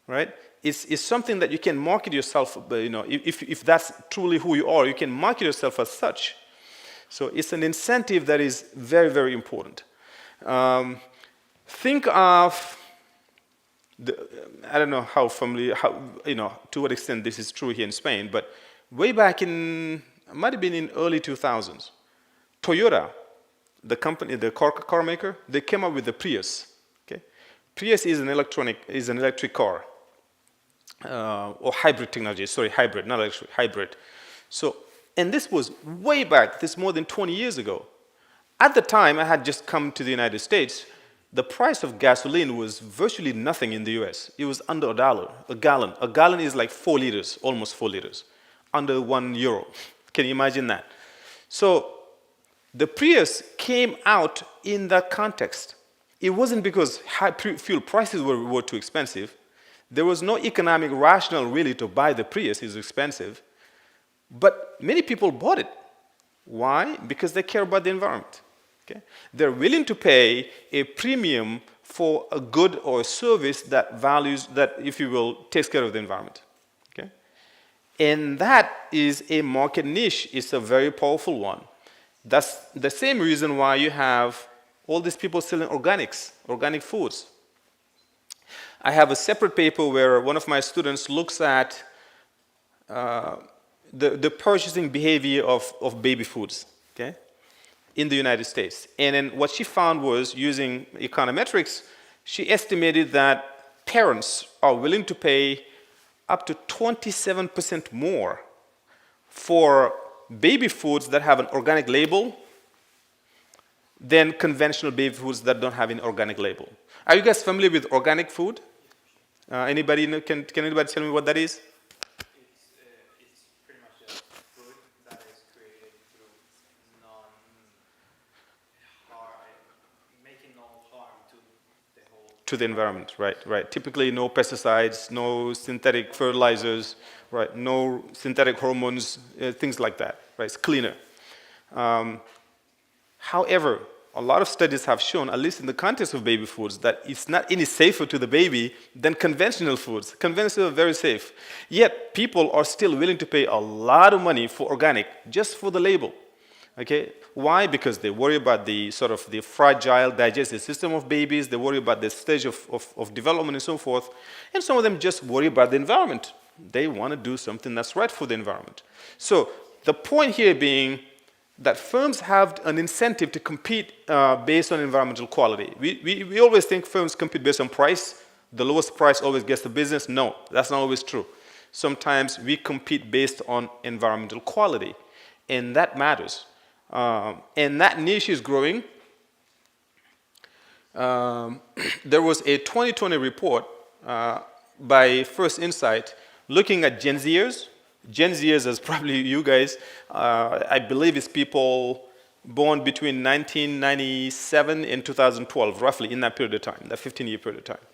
right? It's something that you can market yourself, if that's truly who you are, you can market yourself as such. So it's an incentive that is very, very important. Think of, I don't know how familiar, to what extent this is true here in Spain, but way back it might have been in early 2000s, Toyota, the company, the car maker, they came up with the Prius. Okay, Prius is an electric car, or hybrid technology. Sorry, hybrid, not electric, hybrid. So. And this was way back, this more than 20 years ago. At the time, I had just come to the United States. The price of gasoline was virtually nothing in the US. It was under $1 a gallon. A gallon is like 4 liters, almost 4 liters, under €1. Can you imagine that? So the Prius came out in that context. It wasn't because fuel prices were too expensive. There was no economic rationale really to buy the Prius. It was expensive. But many people bought it. Why? Because they care about the environment. Okay? They're willing to pay a premium for a good or a service that values, that, if you will, takes care of the environment. Okay? And that is a market niche. It's a very powerful one. That's the same reason why you have all these people selling organics, organic foods. I have a separate paper where one of my students looks at the purchasing behavior of baby foods, okay, in the United States. And then what she found was, using econometrics, she estimated that parents are willing to pay up to 27% more for baby foods that have an organic label than conventional baby foods that don't have an organic label. Are you guys familiar with organic food? Anybody know, can anybody tell me what that is? It's pretty much just food that is created through making no harm to the whole. To the environment, right. Typically no pesticides, no synthetic fertilizers, right, no synthetic hormones, things like that, right, it's cleaner. However, a lot of studies have shown, at least in the context of baby foods, that it's not any safer to the baby than conventional foods. Conventional are very safe. Yet people are still willing to pay a lot of money for organic, just for the label. Okay? Why? Because they worry about the sort of the fragile digestive system of babies, they worry about the stage of development and so forth, and some of them just worry about the environment. They want to do something that's right for the environment. So the point here being that firms have an incentive to compete based on environmental quality. We always think firms compete based on price. The lowest price always gets the business. No, that's not always true. Sometimes we compete based on environmental quality, and that matters. And that niche is growing. There was a 2020 report by First Insight looking at Gen Zers. Gen Zers, as probably you guys, I believe it's people born between 1997 and 2012, roughly in that period of time, that 15-year period of time.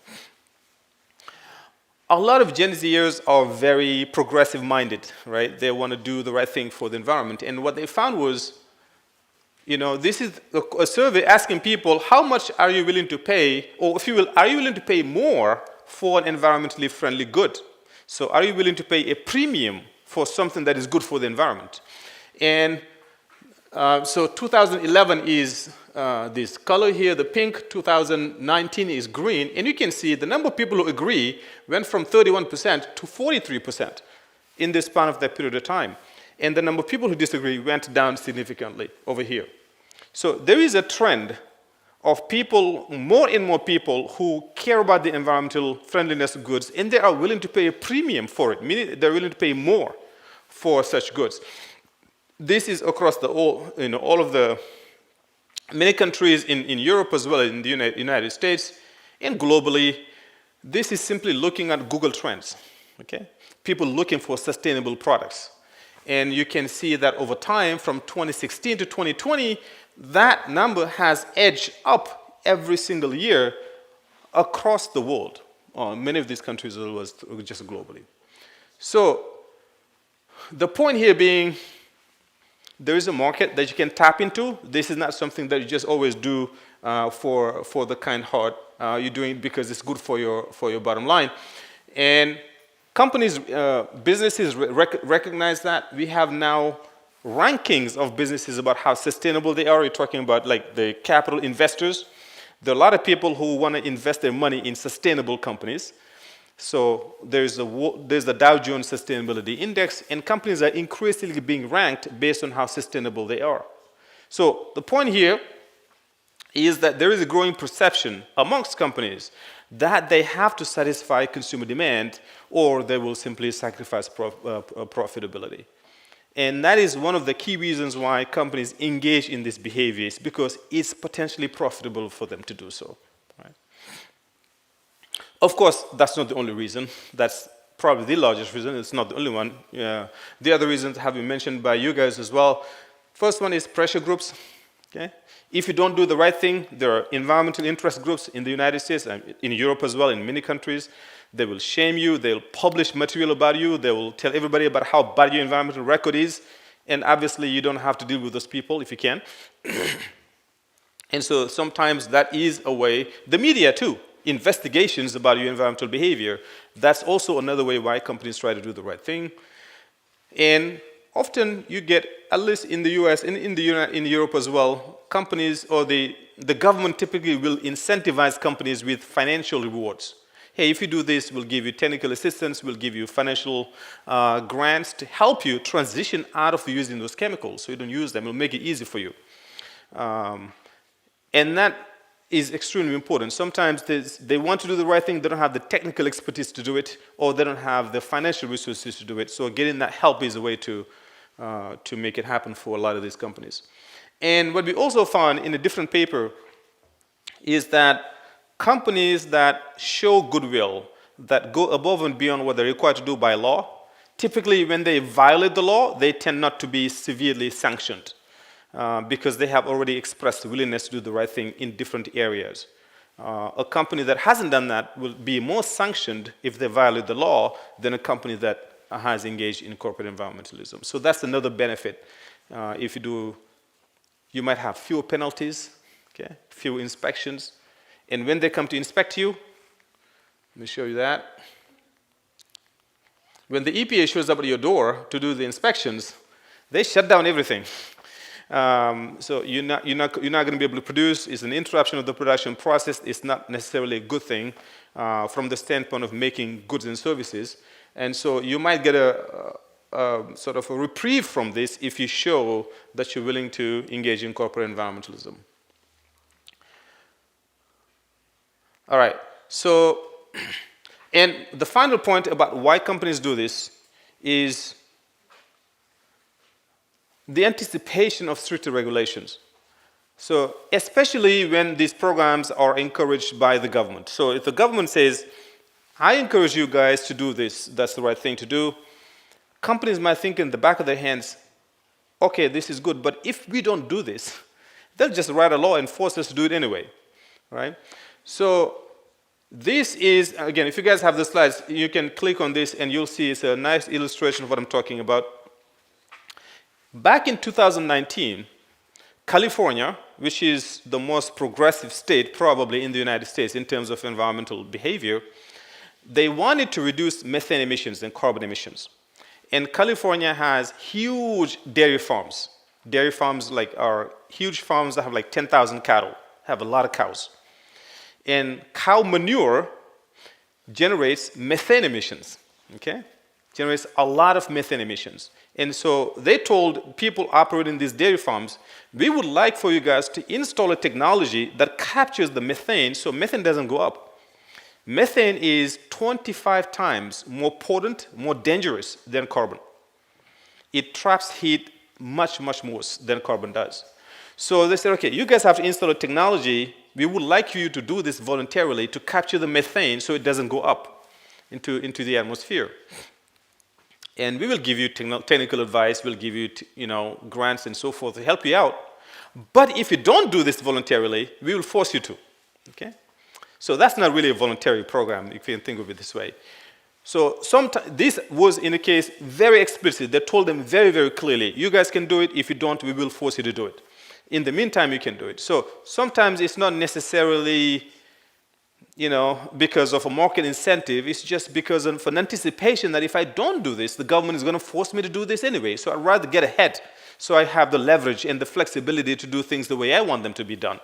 A lot of Gen Zers are very progressive-minded, right? They want to do the right thing for the environment. And what they found was, this is a survey asking people, how much are you willing to pay, or if you will, are you willing to pay more for an environmentally friendly good? So are you willing to pay a premium for something that is good for the environment? And so 2011 is this color here, the pink. 2019 is green. And you can see the number of people who agree went from 31% to 43% in the span of that period of time. And the number of people who disagree went down significantly over here. So there is a trend of people, more and more people who care about the environmental friendliness of goods, and they are willing to pay a premium for it, meaning they're willing to pay more for such goods. This is across all of the many countries in Europe as well as in the United States and globally. This is simply looking at Google Trends, okay? People looking for sustainable products. And you can see that over time, from 2016 to 2020, that number has edged up every single year across the world. Many of these countries was just globally. So the point here being, there is a market that you can tap into. This is not something that you just always do for the kind heart. You're doing it because it's good for your bottom line. And companies, businesses recognize that. We have now rankings of businesses about how sustainable they are. You're talking about like the capital investors. There are a lot of people who want to invest their money in sustainable companies. So there's the Dow Jones Sustainability Index, and companies are increasingly being ranked based on how sustainable they are. So the point here is that there is a growing perception amongst companies that they have to satisfy consumer demand or they will simply sacrifice profitability. And that is one of the key reasons why companies engage in this behavior, is because it's potentially profitable for them to do so. Right? Of course, that's not the only reason. That's probably the largest reason. It's not the only one. The other reasons have been mentioned by you guys as well. First one is pressure groups. Okay? If you don't do the right thing, there are environmental interest groups in the United States and in Europe as well, in many countries. They will shame you. They'll publish material about you. They will tell everybody about how bad your environmental record is. And obviously, you don't have to deal with those people if you can. And so sometimes that is a way. The media, too. Investigations about your environmental behavior. That's also another way why companies try to do the right thing. And often you get, at least in the US and in Europe as well, companies or the government typically will incentivize companies with financial rewards. hey, if you do this, we'll give you technical assistance, we'll give you financial grants to help you transition out of using those chemicals so you don't use them. It'll make it easy for you. And that is extremely important. Sometimes they want to do the right thing, they don't have the technical expertise to do it, or they don't have the financial resources to do it. So getting that help is a way to make it happen for a lot of these companies. And what we also found in a different paper is that companies that show goodwill, that go above and beyond what they're required to do by law, typically when they violate the law, they tend not to be severely sanctioned. Because they have already expressed willingness to do the right thing in different areas. A company that hasn't done that will be more sanctioned if they violate the law than a company that has engaged in corporate environmentalism. So that's another benefit. If you do, you might have fewer penalties, okay, fewer inspections. And when they come to inspect you, let me show you that. When the EPA shows up at your door to do the inspections, they shut down everything. So you're not going to be able to produce. It's an interruption of the production process. It's not necessarily a good thing from the standpoint of making goods and services. And so you might get a sort of a reprieve from this if you show that you're willing to engage in corporate environmentalism. All right. So, and the final point about why companies do this is the anticipation of stricter regulations. So especially when these programs are encouraged by the government. So if the government says, I encourage you guys to do this, that's the right thing to do, companies might think in the back of their hands, okay, this is good, but if we don't do this, they'll just write a law and force us to do it anyway, right? So this is, again, if you guys have the slides, you can click on this and you'll see it's a nice illustration of what I'm talking about. Back in 2019, California, which is the most progressive state probably in the United States in terms of environmental behavior, they wanted to reduce methane emissions and carbon emissions. And California has huge dairy farms. Dairy farms are huge farms that have like 10,000 cattle, have a lot of cows. And cow manure generates methane emissions, okay? Generates a lot of methane emissions. And so they told people operating these dairy farms, we would like for you guys to install a technology that captures the methane so methane doesn't go up. Methane is 25 times more potent, more dangerous than carbon. It traps heat much, much more than carbon does. So they said, okay, you guys have to install a technology. We would like you to do this voluntarily to capture the methane so it doesn't go up into the atmosphere. And we will give you technical advice, we'll give you grants and so forth to help you out. But if you don't do this voluntarily, we will force you to, okay? So that's not really a voluntary program, if you can think of it this way. So this was, in a case, very explicit. They told them very, very clearly, you guys can do it. If you don't, we will force you to do it. In the meantime, you can do it. So sometimes it's not necessarily because of a market incentive, it's just because of an anticipation that if I don't do this, the government is going to force me to do this anyway. So I'd rather get ahead so I have the leverage and the flexibility to do things the way I want them to be done,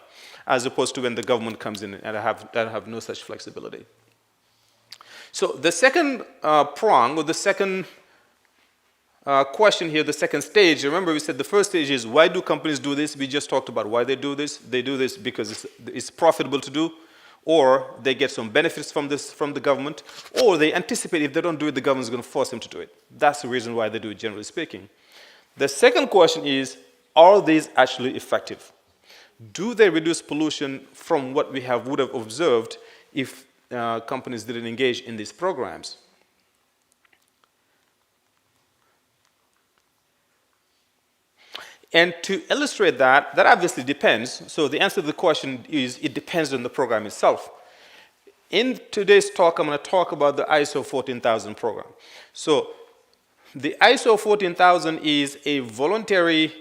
as opposed to when the government comes in and I have no such flexibility. So the second prong, or the second question here, the second stage, remember we said the first stage is why do companies do this? We just talked about why they do this. They do this because it's profitable to do, or they get some benefits from the government, or they anticipate if they don't do it, the government is going to force them to do it. That's the reason why they do it, generally speaking. The second question is, are these actually effective? Do they reduce pollution from what we would have observed if companies didn't engage in these programs? And to illustrate that obviously depends. So the answer to the question is it depends on the program itself. In today's talk, I'm going to talk about the ISO 14000 program. So the ISO 14000 is a voluntary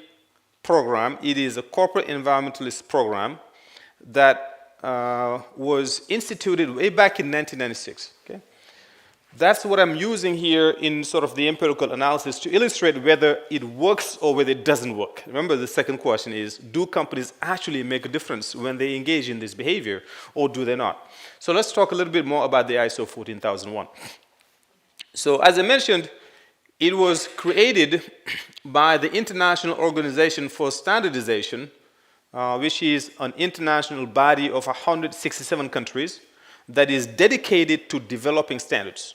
program. It is a corporate environmentalist program that was instituted way back in 1996. Okay? That's what I'm using here in sort of the empirical analysis to illustrate whether it works or whether it doesn't work. Remember, the second question is, do companies actually make a difference when they engage in this behavior, or do they not? So let's talk a little bit more about the ISO 14001. So as I mentioned, it was created by the International Organization for Standardization, which is an international body of 167 countries that is dedicated to developing standards.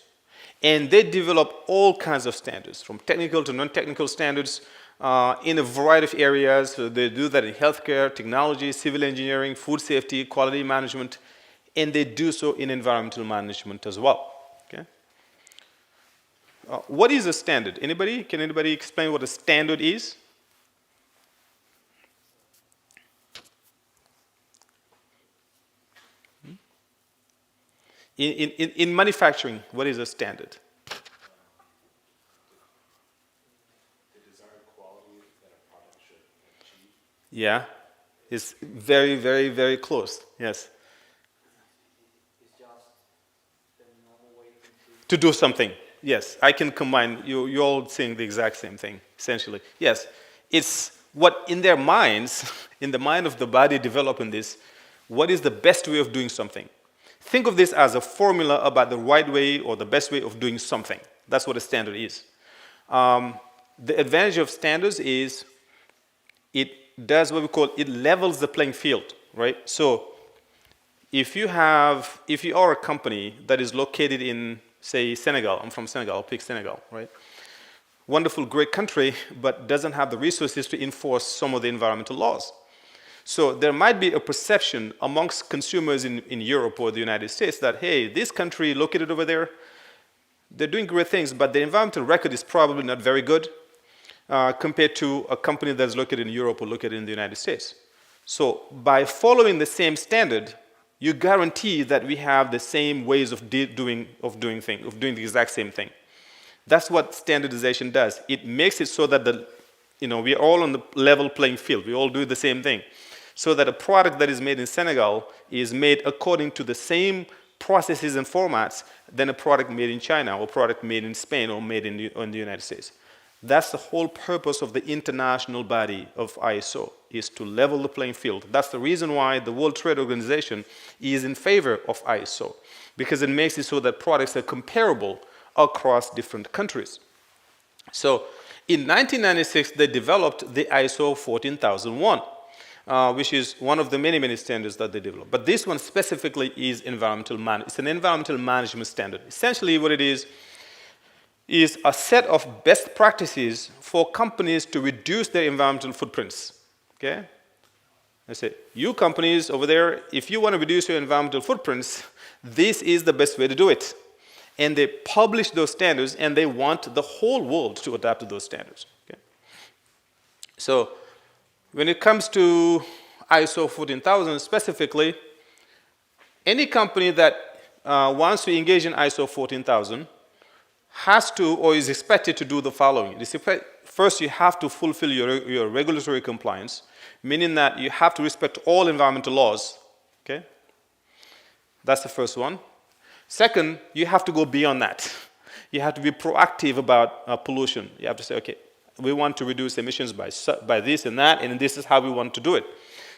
And they develop all kinds of standards, from technical to non-technical standards in a variety of areas. So they do that in healthcare, technology, civil engineering, food safety, quality management, and they do so in environmental management as well. Okay? What is a standard? Anybody? Can anybody explain what a standard is? In manufacturing, what is a standard? The desired quality that a product should achieve. Yeah, it's very, very, very close. Yes. It's just the normal way To do something. Yes, I can combine. You're all saying the exact same thing, essentially. Yes, it's what in their minds, in the mind of the body developing this, what is the best way of doing something? Think of this as a formula about the right way or the best way of doing something. That's what a standard is. The advantage of standards is it does what we call, it levels the playing field, right? So if you are a company that is located in, say, Senegal, I'm from Senegal, I'll pick Senegal, right? Wonderful, great country, but doesn't have the resources to enforce some of the environmental laws. So there might be a perception amongst consumers in Europe or the United States that, hey, this country located over there, they're doing great things, but the environmental record is probably not very good compared to a company that's located in Europe or located in the United States. So by following the same standard, you guarantee that we have the same ways of doing the exact same thing. That's what standardization does. It makes it so that we are all on the level playing field. We all do the same thing. So that a product that is made in Senegal is made according to the same processes and formats than a product made in China or product made in Spain or made in the United States. That's the whole purpose of the international body of ISO, is to level the playing field. That's the reason why the World Trade Organization is in favor of ISO, because it makes it so that products are comparable across different countries. So in 1996, they developed the ISO 14001, which is one of the many, many standards that they developed. But this one specifically is it's an environmental management standard. Essentially what it is a set of best practices for companies to reduce their environmental footprints. Okay? I say, you companies over there, if you want to reduce your environmental footprints, this is the best way to do it. And they publish those standards, and they want the whole world to adapt to those standards. Okay? So when it comes to ISO 14000 specifically, any company that wants to engage in ISO 14000 has to or is expected to do the following. First, you have to fulfill your regulatory compliance, meaning that you have to respect all environmental laws. Okay? That's the first one. Second, you have to go beyond that. You have to be proactive about pollution. You have to say, okay, we want to reduce emissions by this and that, and this is how we want to do it.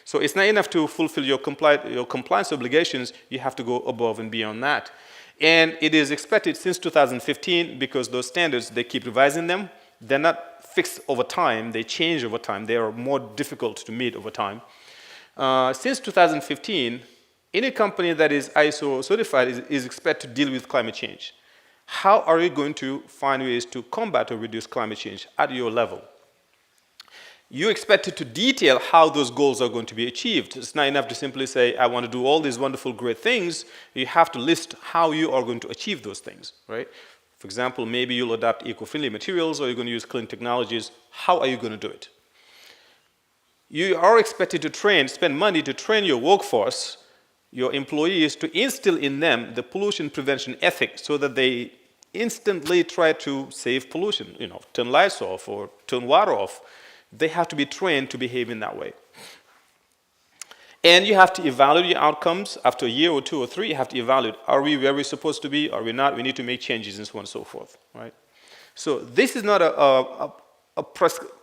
So it's not enough to fulfill your compliance obligations. You have to go above and beyond that. And it is expected since 2015, because those standards, they keep revising them. They're not fixed over time. They change over time. They are more difficult to meet over time. Since 2015, any company that is ISO certified is expected to deal with climate change. How are you going to find ways to combat or reduce climate change at your level? You're expected to detail how those goals are going to be achieved. It's not enough to simply say, I want to do all these wonderful, great things. You have to list how you are going to achieve those things, right? For example, maybe you'll adopt eco-friendly materials, or you're going to use clean technologies. How are you going to do it? You are expected to spend money to train your workforce, your employees, to instill in them the pollution prevention ethic, so that they instantly try to save pollution, turn lights off or turn water off. They have to be trained to behave in that way. And you have to evaluate your outcomes after a year or 2 or 3. You have to evaluate: are we where we're supposed to be? Are we not? We need to make changes, and so on and so forth. Right. So this is not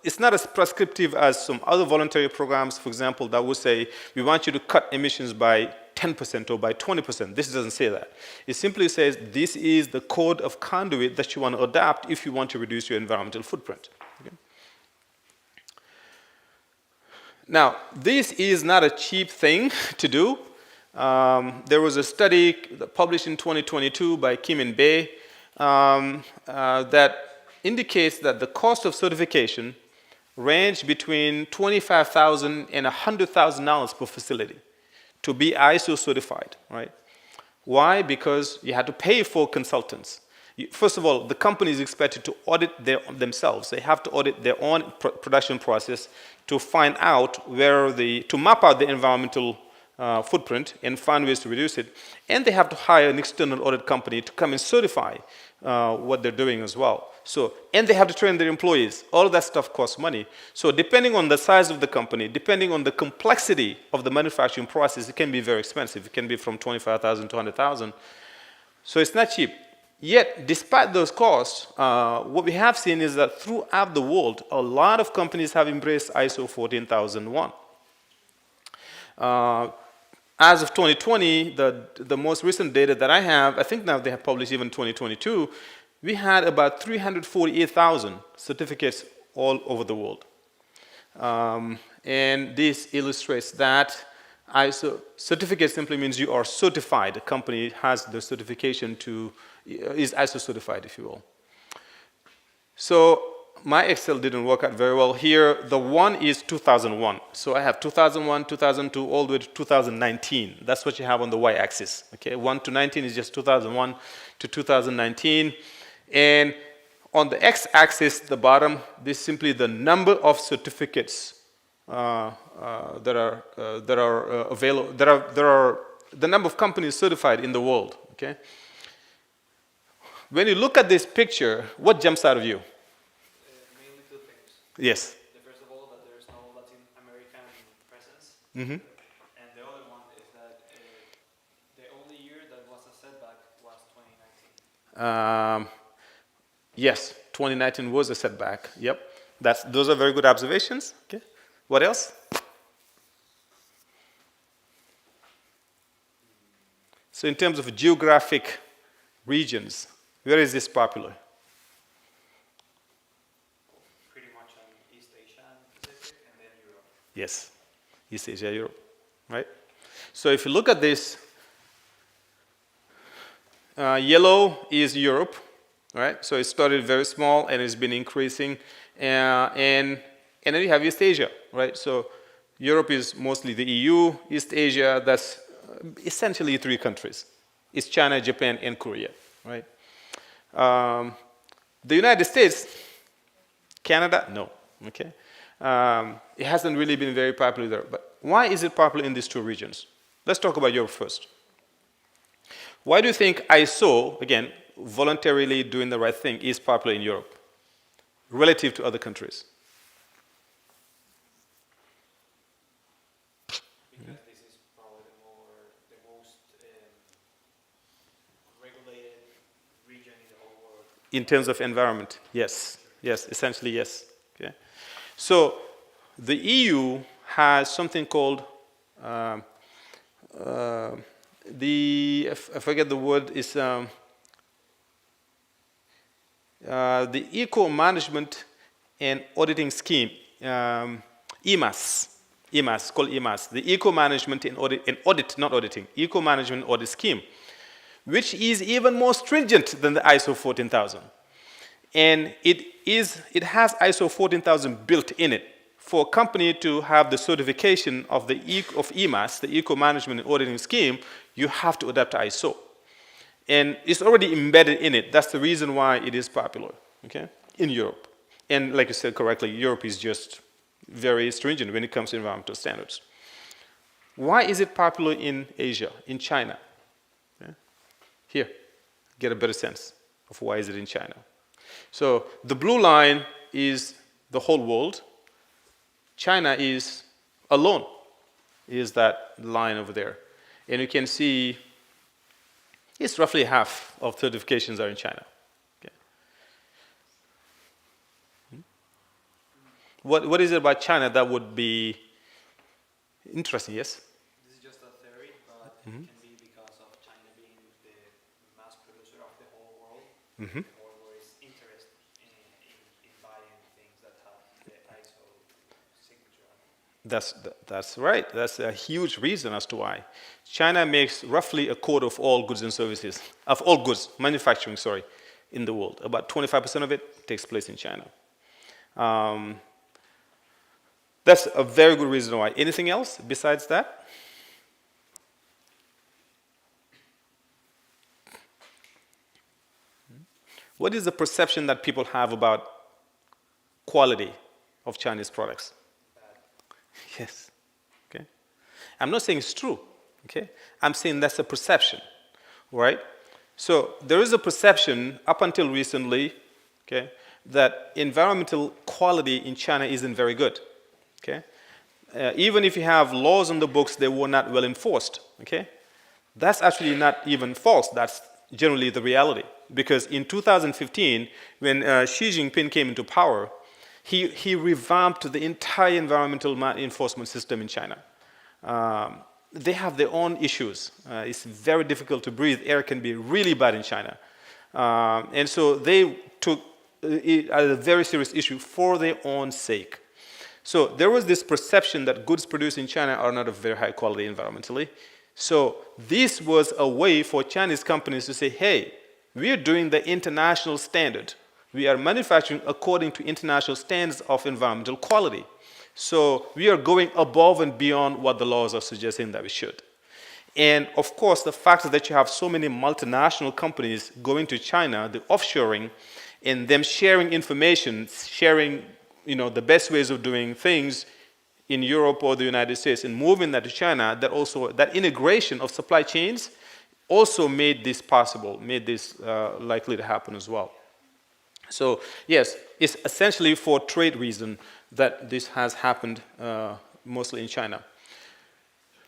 it's not as prescriptive as some other voluntary programs, for example, that would say we want you to cut emissions by 10% or by 20%. This doesn't say that. It simply says this is the code of conduit that you want to adapt if you want to reduce your environmental footprint. Okay? Now, this is not a cheap thing to do. There was a study published in 2022 by Kim and Bay that indicates that the cost of certification range between $25,000 and $100,000 per facility to be ISO certified, right? Why? Because you had to pay for consultants. First of all, the company is expected to audit themselves. They have to audit their own production process to find out to map out the environmental footprint and find ways to reduce it. And they have to hire an external audit company to come and certify what they're doing as well. And they have to train their employees. All of that stuff costs money. So depending on the size of the company, depending on the complexity of the manufacturing process, it can be very expensive. It can be from $25,000 to $100,000. So it's not cheap. Yet, despite those costs, what we have seen is that throughout the world, a lot of companies have embraced ISO 14001. As of 2020, the most recent data that I have, I think now they have published even 2022, we had about 348,000 certificates all over the world. And this illustrates that ISO certificate simply means you are certified. The company has the certification is ISO certified, if you will. So my Excel didn't work out very well here. The one is 2001. So I have 2001, 2002, all the way to 2019. That's what you have on the y-axis. Okay, 1 to 19 is just 2001 to 2019. And on the x-axis, the bottom, this is simply the number of certificates that are available. There are the number of companies certified in the world. Okay. When you look at this picture, what jumps out of you? Mainly two things. Yes. The first of all, that there's no Latin American presence. Mm-hmm. And the other one is that the only year that was a setback was 2019. Yes, 2019 was a setback. Yep. Those are very good observations. Okay. What else? So in terms of geographic regions, where is this popular? Pretty much in East Asia and Pacific, and then Europe. Yes, East Asia, Europe, right? So if you look at this, yellow is Europe, right? So it started very small and it's been increasing, and then you have East Asia, right? So Europe is mostly the EU. East Asia, that's essentially 3 countries. It's China, Japan, and Korea, right? The United States, Canada, no, okay? It hasn't really been very popular there. But why is it popular in these 2 regions? Let's talk about Europe first. Why do you think ISO, again, voluntarily doing the right thing, is popular in Europe relative to other countries? Because this is probably the most regulated region in the whole world. In terms of environment, yes. Yes, essentially yes. Okay. So the EU has something called I forget the word, is the Eco Management and Auditing Scheme, EMAS. EMAS, called EMAS, the Eco Management and Audit, not auditing, Eco Management Audit Scheme, which is even more stringent than the ISO 14000. And it has ISO 14000 built in it. For a company to have the certification of EMAS, the Eco Management and Auditing Scheme, you have to adapt to ISO. And it's already embedded in it. That's the reason why it is popular, okay, in Europe. And like you said correctly, Europe is just very stringent when it comes to environmental standards. Why is it popular in Asia, in China? Okay. Here, get a better sense of why is it in China. So the blue line is the whole world. China is alone. is that line over there. And you can see it's roughly half of certifications are in China. Okay. What is it about China that would be interesting? Yes? This is just a theory, but it can be because of China being the mass producer of the whole world. Mm-hmm. The whole world is interested in buying things that have the ISO signature on it. That's right. That's a huge reason as to why. China makes roughly a quarter of all goods and services, of all goods, manufacturing, sorry, in the world. About 25% of it takes place in China. That's a very good reason why. Anything else besides that? What is the perception that people have about quality of Chinese products? Yes. Okay. I'm not saying it's true. Okay. I'm saying that's a perception, right? So there is a perception up until recently, okay, that environmental quality in China isn't very good. Okay. Even if you have laws on the books, they were not well enforced. Okay. That's actually not even false. That's generally the reality. Because in 2015, when Xi Jinping came into power, he revamped the entire environmental enforcement system in China. They have their own issues. It's very difficult to breathe. Air can be really bad in China. And so they took it as a very serious issue for their own sake. So there was this perception that goods produced in China are not of very high quality environmentally. So this was a way for Chinese companies to say, hey, we are doing the international standard. We are manufacturing according to international standards of environmental quality. So we are going above and beyond what the laws are suggesting that we should. And of course, the fact that you have so many multinational companies going to China, the offshoring, and them sharing information, sharing the best ways of doing things in Europe or the United States and moving that to China, that integration of supply chains also made this possible, made this likely to happen as well. So yes, it's essentially for trade reason that this has happened mostly in China.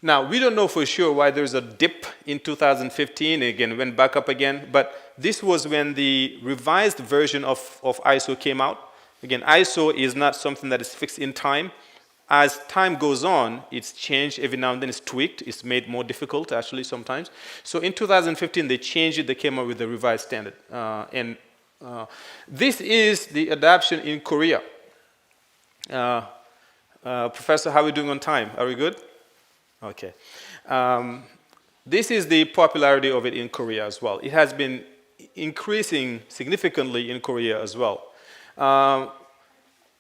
Now, we don't know for sure why there's a dip in 2015, again, went back up again, but this was when the revised version of ISO came out. Again, ISO is not something that is fixed in time. As time goes on, it's changed every now and then, it's tweaked, it's made more difficult actually sometimes. So in 2015, they changed it, they came up with the revised standard. This is the adoption in Korea. Professor, how are we doing on time? Are we good? Okay. This is the popularity of it in Korea as well. It has been increasing significantly in Korea as well.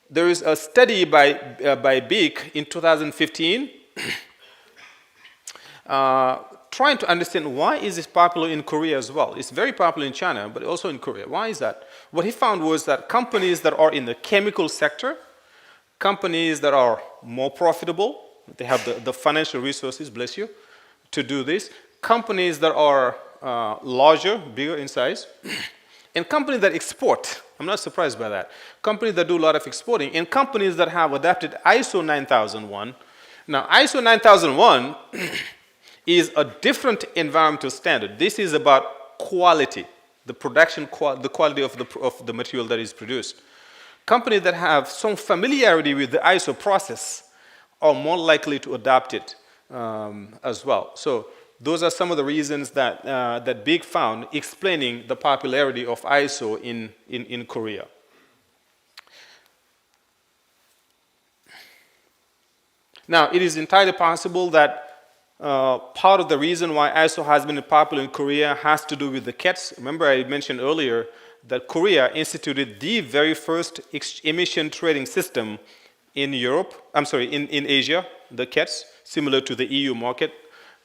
There is a study by BEAC in 2015 trying to understand why is this popular in Korea as well. It's very popular in China, but also in Korea. Why is that? What he found was that companies that are in the chemical sector, companies that are more profitable, they have the financial resources, bless you, to do this, companies that are larger, bigger in size, and companies that export. I'm not surprised by that. Companies that do a lot of exporting, and companies that have adapted ISO 9001. Now, ISO 9001 is a different environmental standard. This is about quality, the production, the quality of the material that is produced. Companies that have some familiarity with the ISO process are more likely to adopt it as well. So those are some of the reasons that that BEAC found explaining the popularity of ISO in Korea. Now, it is entirely possible that part of the reason why ISO has been popular in Korea has to do with the KETS. Remember, I mentioned earlier that Korea instituted the very first emission trading system in in Asia, the KETS, similar to the EU market.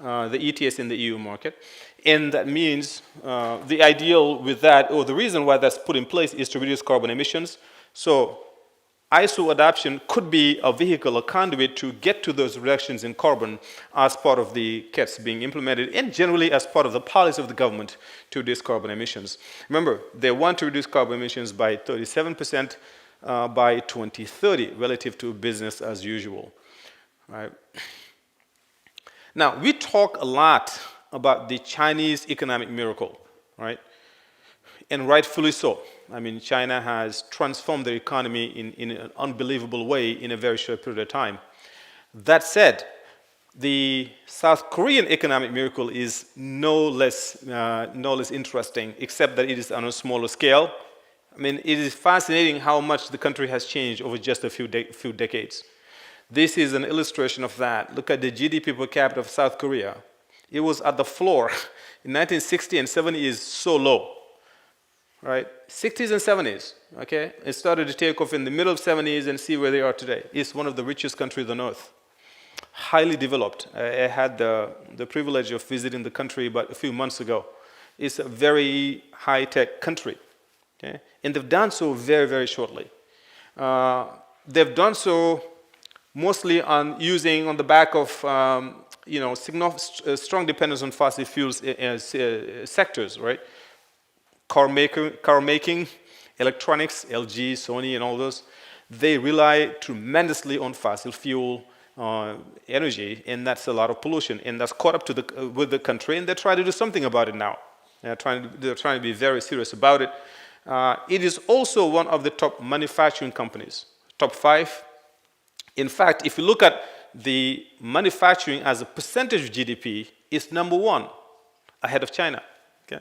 The ETS in the EU market. And that means the ideal with that, or the reason why that's put in place is to reduce carbon emissions. So ISO adoption could be a vehicle, a conduit to get to those reductions in carbon as part of the KETS being implemented and generally as part of the policy of the government to reduce carbon emissions. Remember, they want to reduce carbon emissions by 37% by 2030 relative to business as usual. Right? Now, we talk a lot about the Chinese economic miracle, right? And rightfully so. I mean, China has transformed their economy in an unbelievable way in a very short period of time. That said, the South Korean economic miracle is no less interesting, except that it is on a smaller scale. I mean, it is fascinating how much the country has changed over just a few decades. This is an illustration of that. Look at the GDP per capita of South Korea. It was at the floor. In 1960 and 70 is so low, right? 60s and 70s, okay? It started to take off in the middle of 70s and see where they are today. It's one of the richest countries on earth. Highly developed. I had the privilege of visiting the country about a few months ago. It's a very high-tech country, okay? And they've done so very, very shortly. They've done so mostly on the back of strong dependence on fossil fuels sectors, right? Car making, electronics, LG, Sony, and all those. They rely tremendously on fossil fuel energy, and that's a lot of pollution, and that's caught up with the country, and they're trying to do something about it now. They're trying to be very serious about it. It is also one of the top manufacturing companies, top 5. In fact, if you look at the manufacturing as a percentage of GDP, it's number 1, ahead of China, okay?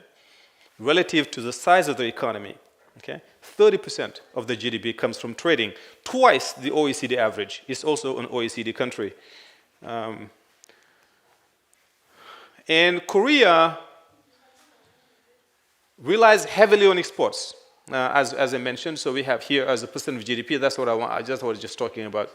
Relative to the size of the economy, okay? 30% of the GDP comes from trading, twice the OECD average. It's also an OECD country. And Korea relies heavily on exports, as I mentioned. So we have here as a percent of GDP. That's what I was just talking about.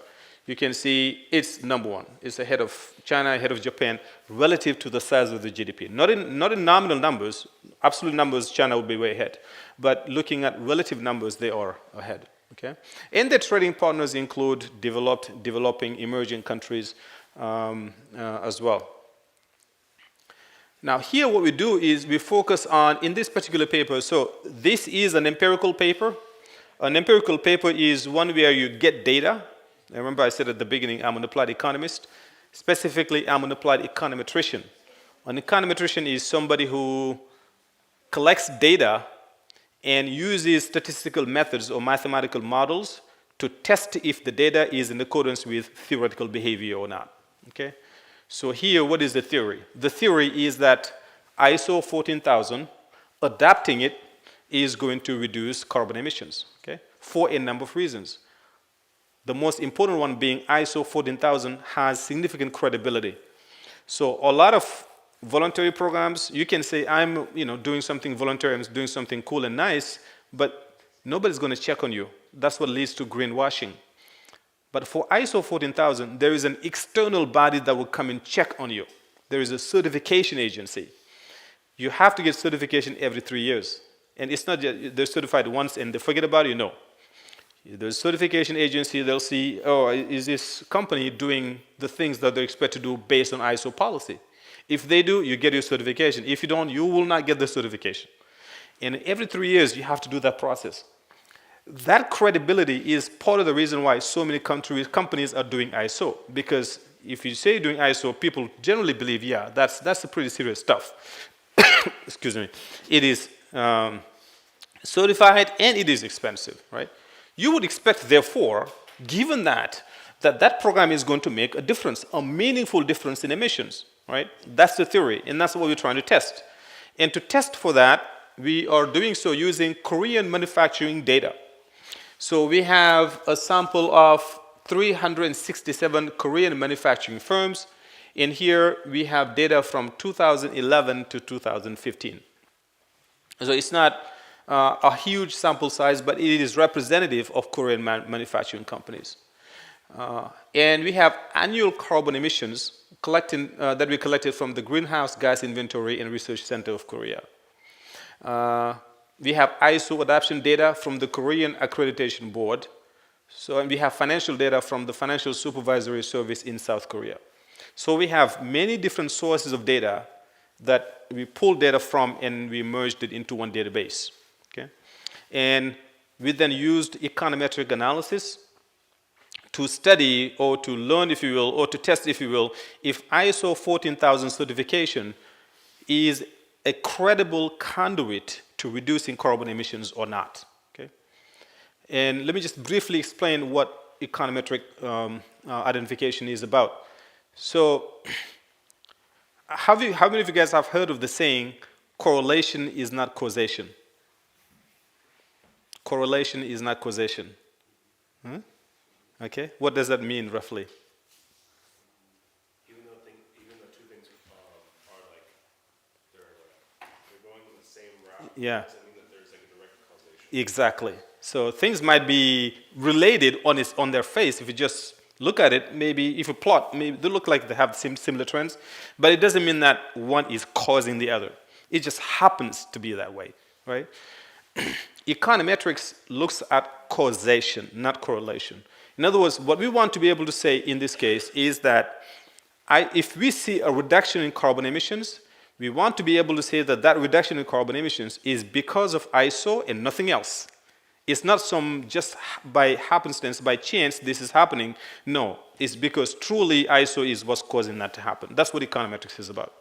You can see it's number 1. It's ahead of China, ahead of Japan, relative to the size of the GDP. Not in nominal numbers. Absolute numbers, China will be way ahead. But looking at relative numbers, they are ahead. Okay? And their trading partners include developing, emerging countries as well. Now here what we do is we focus on, in this particular paper, so this is an empirical paper. An empirical paper is one where you get data. Remember I said at the beginning, I'm an applied economist. Specifically, I'm an applied econometrician. An econometrician is somebody who collects data and uses statistical methods or mathematical models to test if the data is in accordance with theoretical behavior or not. Okay? So here, what is the theory? The theory is that ISO 14000, adapting it, is going to reduce carbon emissions, okay? For a number of reasons. The most important one being ISO 14000 has significant credibility. So a lot of voluntary programs, you can say, I'm doing something voluntary, I'm doing something cool and nice, but nobody's going to check on you. That's what leads to greenwashing. But for ISO 14000, there is an external body that will come and check on you. There is a certification agency. You have to get certification every 3 years. And it's not just they're certified once and they forget about it, no. There's a certification agency, they'll see, oh, is this company doing the things that they're expected to do based on ISO policy? If they do, you get your certification. If you don't, you will not get the certification. And every 3 years, you have to do that process. That credibility is part of the reason why so many companies are doing ISO. Because if you say doing ISO, people generally believe, yeah, that's the pretty serious stuff. Excuse me. It is certified and it is expensive, right? You would expect, therefore, given that program is going to make a difference, a meaningful difference in emissions, right? That's the theory, and that's what we're trying to test. And to test for that, we are doing so using Korean manufacturing data. So we have a sample of 367 Korean manufacturing firms. In here, we have data from 2011 to 2015. So it's not a huge sample size, but it is representative of Korean manufacturing companies. And we have annual carbon emissions that we collected from the Greenhouse Gas Inventory and Research Center of Korea. We have ISO adoption data from the Korean Accreditation Board. And we have financial data from the Financial Supervisory Service in South Korea. So we have many different sources of data that we pulled data from and we merged it into one database. Okay? And we then used econometric analysis to study or to learn, if you will, or to test, if you will, if ISO 14000 certification is a credible conduit to reducing carbon emissions or not. Okay? And let me just briefly explain what econometric identification is about. So, how many of you guys have heard of the saying, correlation is not causation? Correlation is not causation. Huh? Okay, what does that mean roughly? Even though two things are like they're going in the same route, Yeah. doesn't mean that there's like a direct causation. Exactly. So things might be related on their face. If you just look at it, maybe if you plot, maybe they look like they have similar trends, but it doesn't mean that one is causing the other. It just happens to be that way, right? Econometrics looks at causation, not correlation. In other words, what we want to be able to say in this case is that if we see a reduction in carbon emissions, we want to be able to say that that reduction in carbon emissions is because of ISO and nothing else. It's not just by happenstance, by chance, this is happening. No, it's because truly ISO is what's causing that to happen. That's what econometrics is about.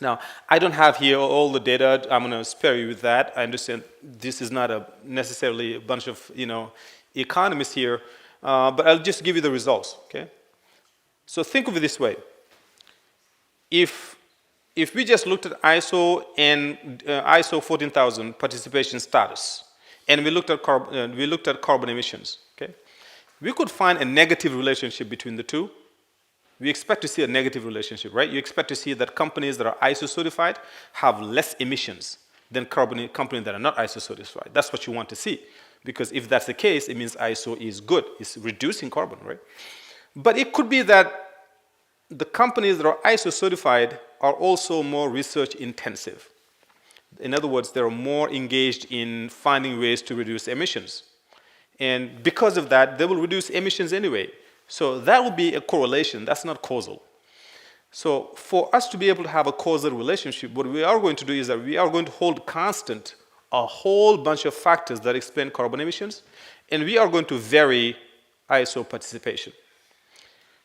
Now, I don't have here all the data. I'm going to spare you with that. I understand this is not necessarily a bunch of economists here, but I'll just give you the results. Okay. So think of it this way: if we just looked at ISO and ISO 14000 participation status, and we looked at carbon emissions, okay, we could find a negative relationship between the two. We expect to see a negative relationship, right? You expect to see that companies that are ISO certified have less emissions than companies that are not ISO certified. That's what you want to see, because if that's the case, it means ISO is good. It's reducing carbon, right? But it could be that the companies that are ISO certified are also more research intensive. In other words, they're more engaged in finding ways to reduce emissions. And because of that, they will reduce emissions anyway. So that would be a correlation. That's not causal. So for us to be able to have a causal relationship, what we are going to do is that we are going to hold constant a whole bunch of factors that explain carbon emissions, and we are going to vary ISO participation.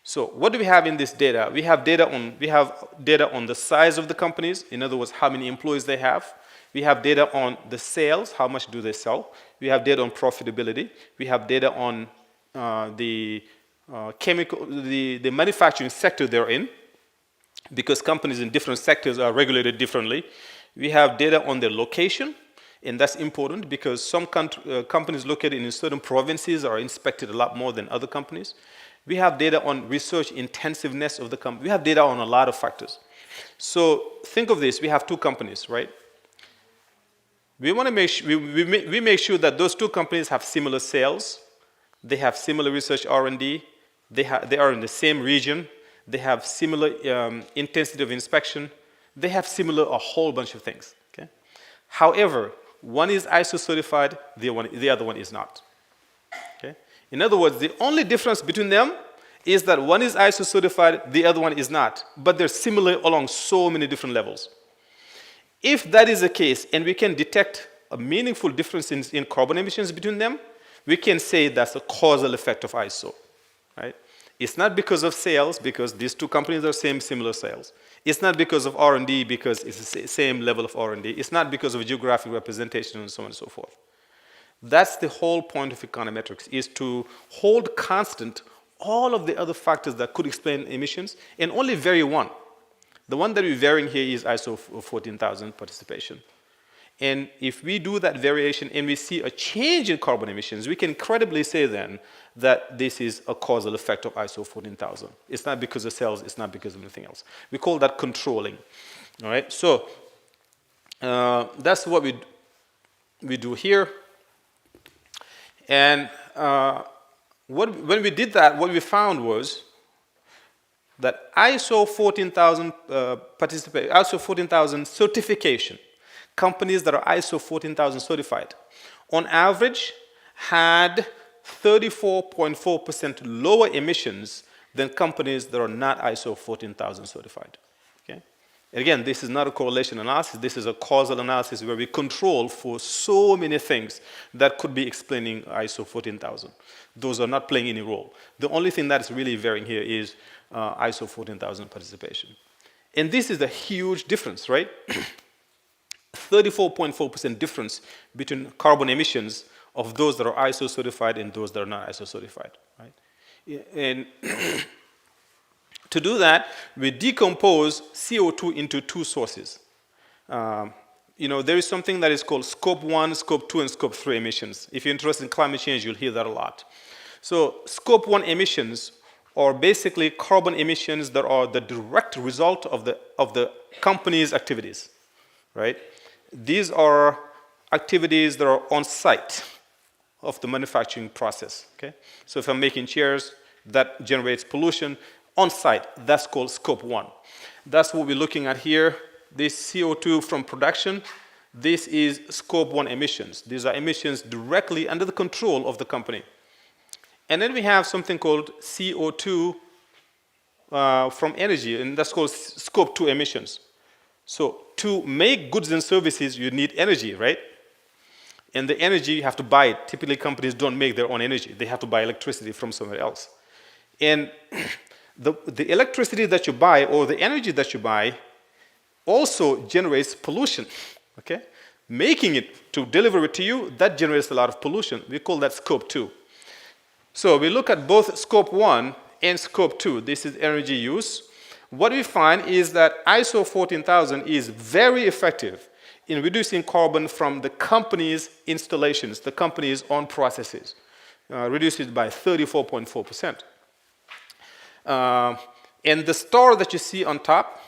So what do we have in this data? We have data on the size of the companies. In other words, how many employees they have. We have data on the sales, how much do they sell. We have data on profitability. We have data on the manufacturing sector they're in, because companies in different sectors are regulated differently. We have data on their location, and that's important because some companies located in certain provinces are inspected a lot more than other companies. We have data on research intensiveness of the company. We have data on a lot of factors. So think of this: we have two companies, right? We want to make sure we make sure that those two companies have similar sales, they have similar research R&D, they are in the same region, they have similar intensity of inspection, they have similar a whole bunch of things. Okay? However, one is ISO certified, the other one is not. Okay? In other words, the only difference between them is that one is ISO certified, the other one is not, but they're similar along so many different levels. If that is the case, and we can detect a meaningful difference in carbon emissions between them, we can say that's a causal effect of ISO, right? It's not because of sales, because these two companies are similar sales. It's not because of R&D, because it's the same level of R&D. It's not because of geographic representation and so on and so forth. That's the whole point of econometrics, is to hold constant all of the other factors that could explain emissions and only vary one. The one that we're varying here is ISO 14000 participation. And if we do that variation and we see a change in carbon emissions, we can credibly say then that this is a causal effect of ISO 14000. It's not because of sales, it's not because of anything else. We call that controlling. All right, so that's what we do here. And when we did that, what we found was that ISO 14000 ISO 14000 certification, companies that are ISO 14000 certified, on average had 34.4% lower emissions than companies that are not ISO 14000 certified. Okay? Again, this is not a correlation analysis. This is a causal analysis where we control for so many things that could be explaining ISO 14000. Those are not playing any role. The only thing that is really varying here is ISO 14000 participation. And this is a huge difference, right? 34.4% difference between carbon emissions of those that are ISO certified and those that are not ISO certified, right? And to do that, we decompose CO2 into two sources. There is something that is called Scope 1, Scope 2, and Scope 3 emissions. If you're interested in climate change, you'll hear that a lot. So Scope 1 emissions are basically carbon emissions that are the direct result of the company's activities, right? These are activities that are on site of the manufacturing process, okay? So if I'm making chairs, that generates pollution on site. That's called Scope 1. That's what we're looking at here. This CO2 from production, this is Scope 1 emissions. These are emissions directly under the control of the company. And then we have something called CO2 from energy, and that's called Scope 2 emissions. So to make goods and services, you need energy, right? And the energy, you have to buy it. Typically, companies don't make their own energy. They have to buy electricity from somewhere else. And the electricity that you buy or the energy that you buy also generates pollution, okay? Making it to deliver it to you, that generates a lot of pollution. We call that Scope 2. So we look at both Scope 1 and Scope 2. This is energy use. What we find is that ISO 14000 is very effective in reducing carbon from the company's installations, the company's own processes. Reduces by 34.4%. And the star that you see on top,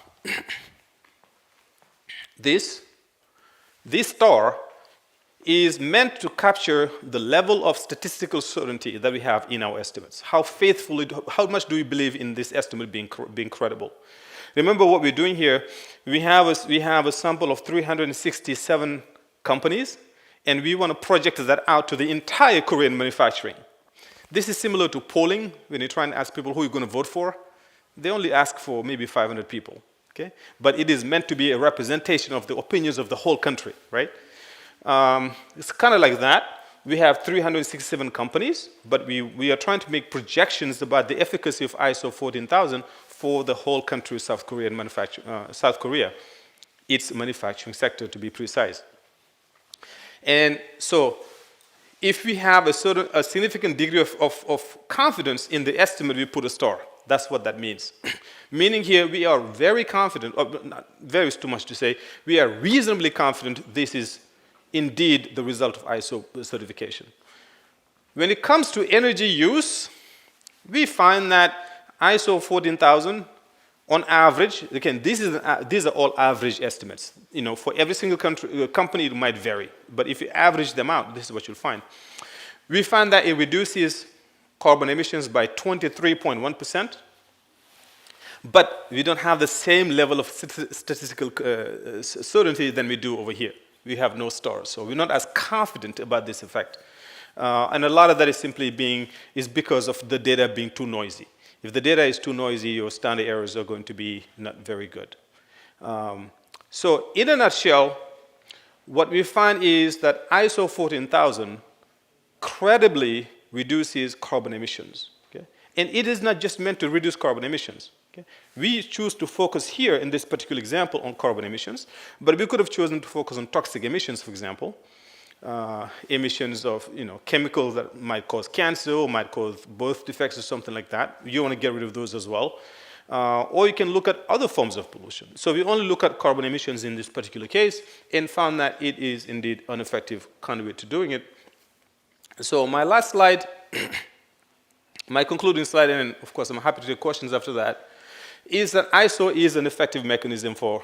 this star is meant to capture the level of statistical certainty that we have in our estimates. How much do we believe in this estimate being credible? Remember what we're doing here. We have a sample of 367 companies, and we want to project that out to the entire Korean manufacturing. This is similar to polling. When you try and ask people who you're going to vote for, they only ask for maybe 500 people, okay? But it is meant to be a representation of the opinions of the whole country, right? It's kind of like that. We have 367 companies, but we are trying to make projections about the efficacy of ISO 14000 for the whole country, South Korea, its manufacturing sector, to be precise. And so, if we have a significant degree of confidence in the estimate, we put a star. That's what that means. Meaning here, we are very confident, or not very is too much to say, we are reasonably confident this is indeed the result of ISO certification. When it comes to energy use, we find that ISO 14000, on average, again, these are all average estimates. For every single company, it might vary. But if you average them out, this is what you'll find. We find that it reduces carbon emissions by 23.1%. But we don't have the same level of statistical certainty than we do over here. We have no stars, so we're not as confident about this effect. And a lot of that is simply because of the data being too noisy. If the data is too noisy, your standard errors are going to be not very good. So in a nutshell, what we find is that ISO 14000 credibly reduces carbon emissions. Okay? And it is not just meant to reduce carbon emissions. Okay? We choose to focus here in this particular example on carbon emissions, but we could have chosen to focus on toxic emissions, for example. Emissions of chemicals that might cause cancer or might cause birth defects or something like that. You want to get rid of those as well. Or you can look at other forms of pollution. So we only look at carbon emissions in this particular case and found that it is indeed an effective conduit to doing it. So my last slide, my concluding slide, and of course I'm happy to take questions after that, is that ISO is an effective mechanism for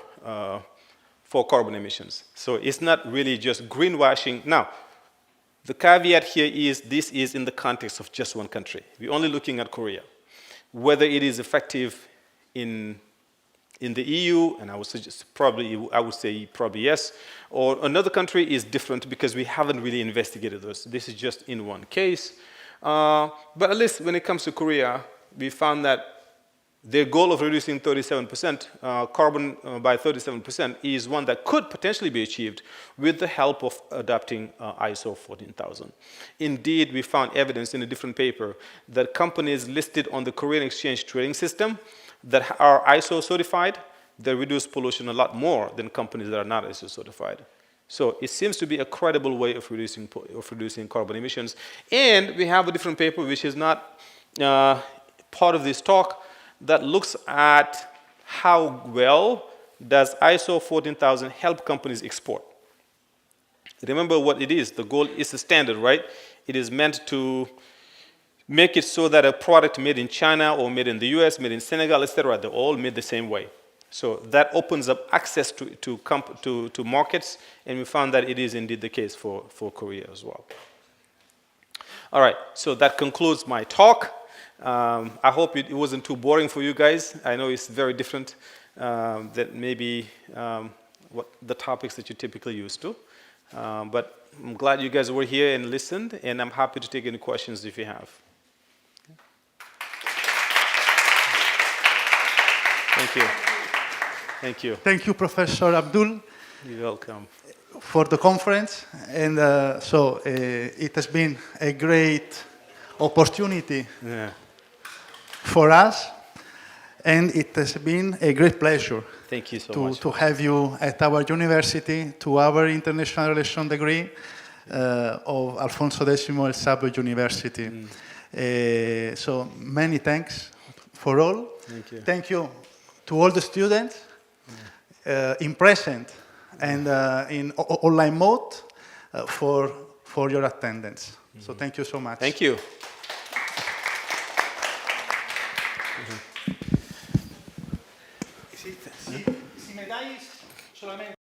carbon emissions. So it's not really just greenwashing. Now, the caveat here is this is in the context of just one country. We're only looking at Korea. Whether it is effective in the EU, and I would say probably yes, or another country is different because we haven't really investigated those. This is just in one case. But at least when it comes to Korea, we found that Their goal of reducing 37% carbon by 37% is one that could potentially be achieved with the help of adopting ISO 14000. Indeed, we found evidence in a different paper that companies listed on the Korean Exchange trading system that are ISO certified, they reduce pollution a lot more than companies that are not ISO certified. So it seems to be a credible way of reducing carbon emissions. And we have a different paper which is not part of this talk, that looks at how well does ISO 14000 help companies export. Remember what it is. The goal is the standard, right? It is meant to make it so that a product made in China or made in the US, made in Senegal, etc., they're all made the same way. So that opens up access to markets, and we found that it is indeed the case for Korea as well. All right, so that concludes my talk. I hope it wasn't too boring for you guys. I know it's very different than maybe what the topics that you're typically used to. But I'm glad you guys were here and listened, and I'm happy to take any questions if you have. Thank you. Thank you. Thank you, Professor Abdul, You're welcome. for the conference. And it has been a great opportunity Yeah. for us, and it has been a great pleasure Thank you so much. to have you at our university, to our international relations degree of Alfonso X El Sabio University. So many thanks for all. Thank you. Thank you to all the students in present and in online mode for your attendance. So thank you so much. Thank you. Si me dais solamente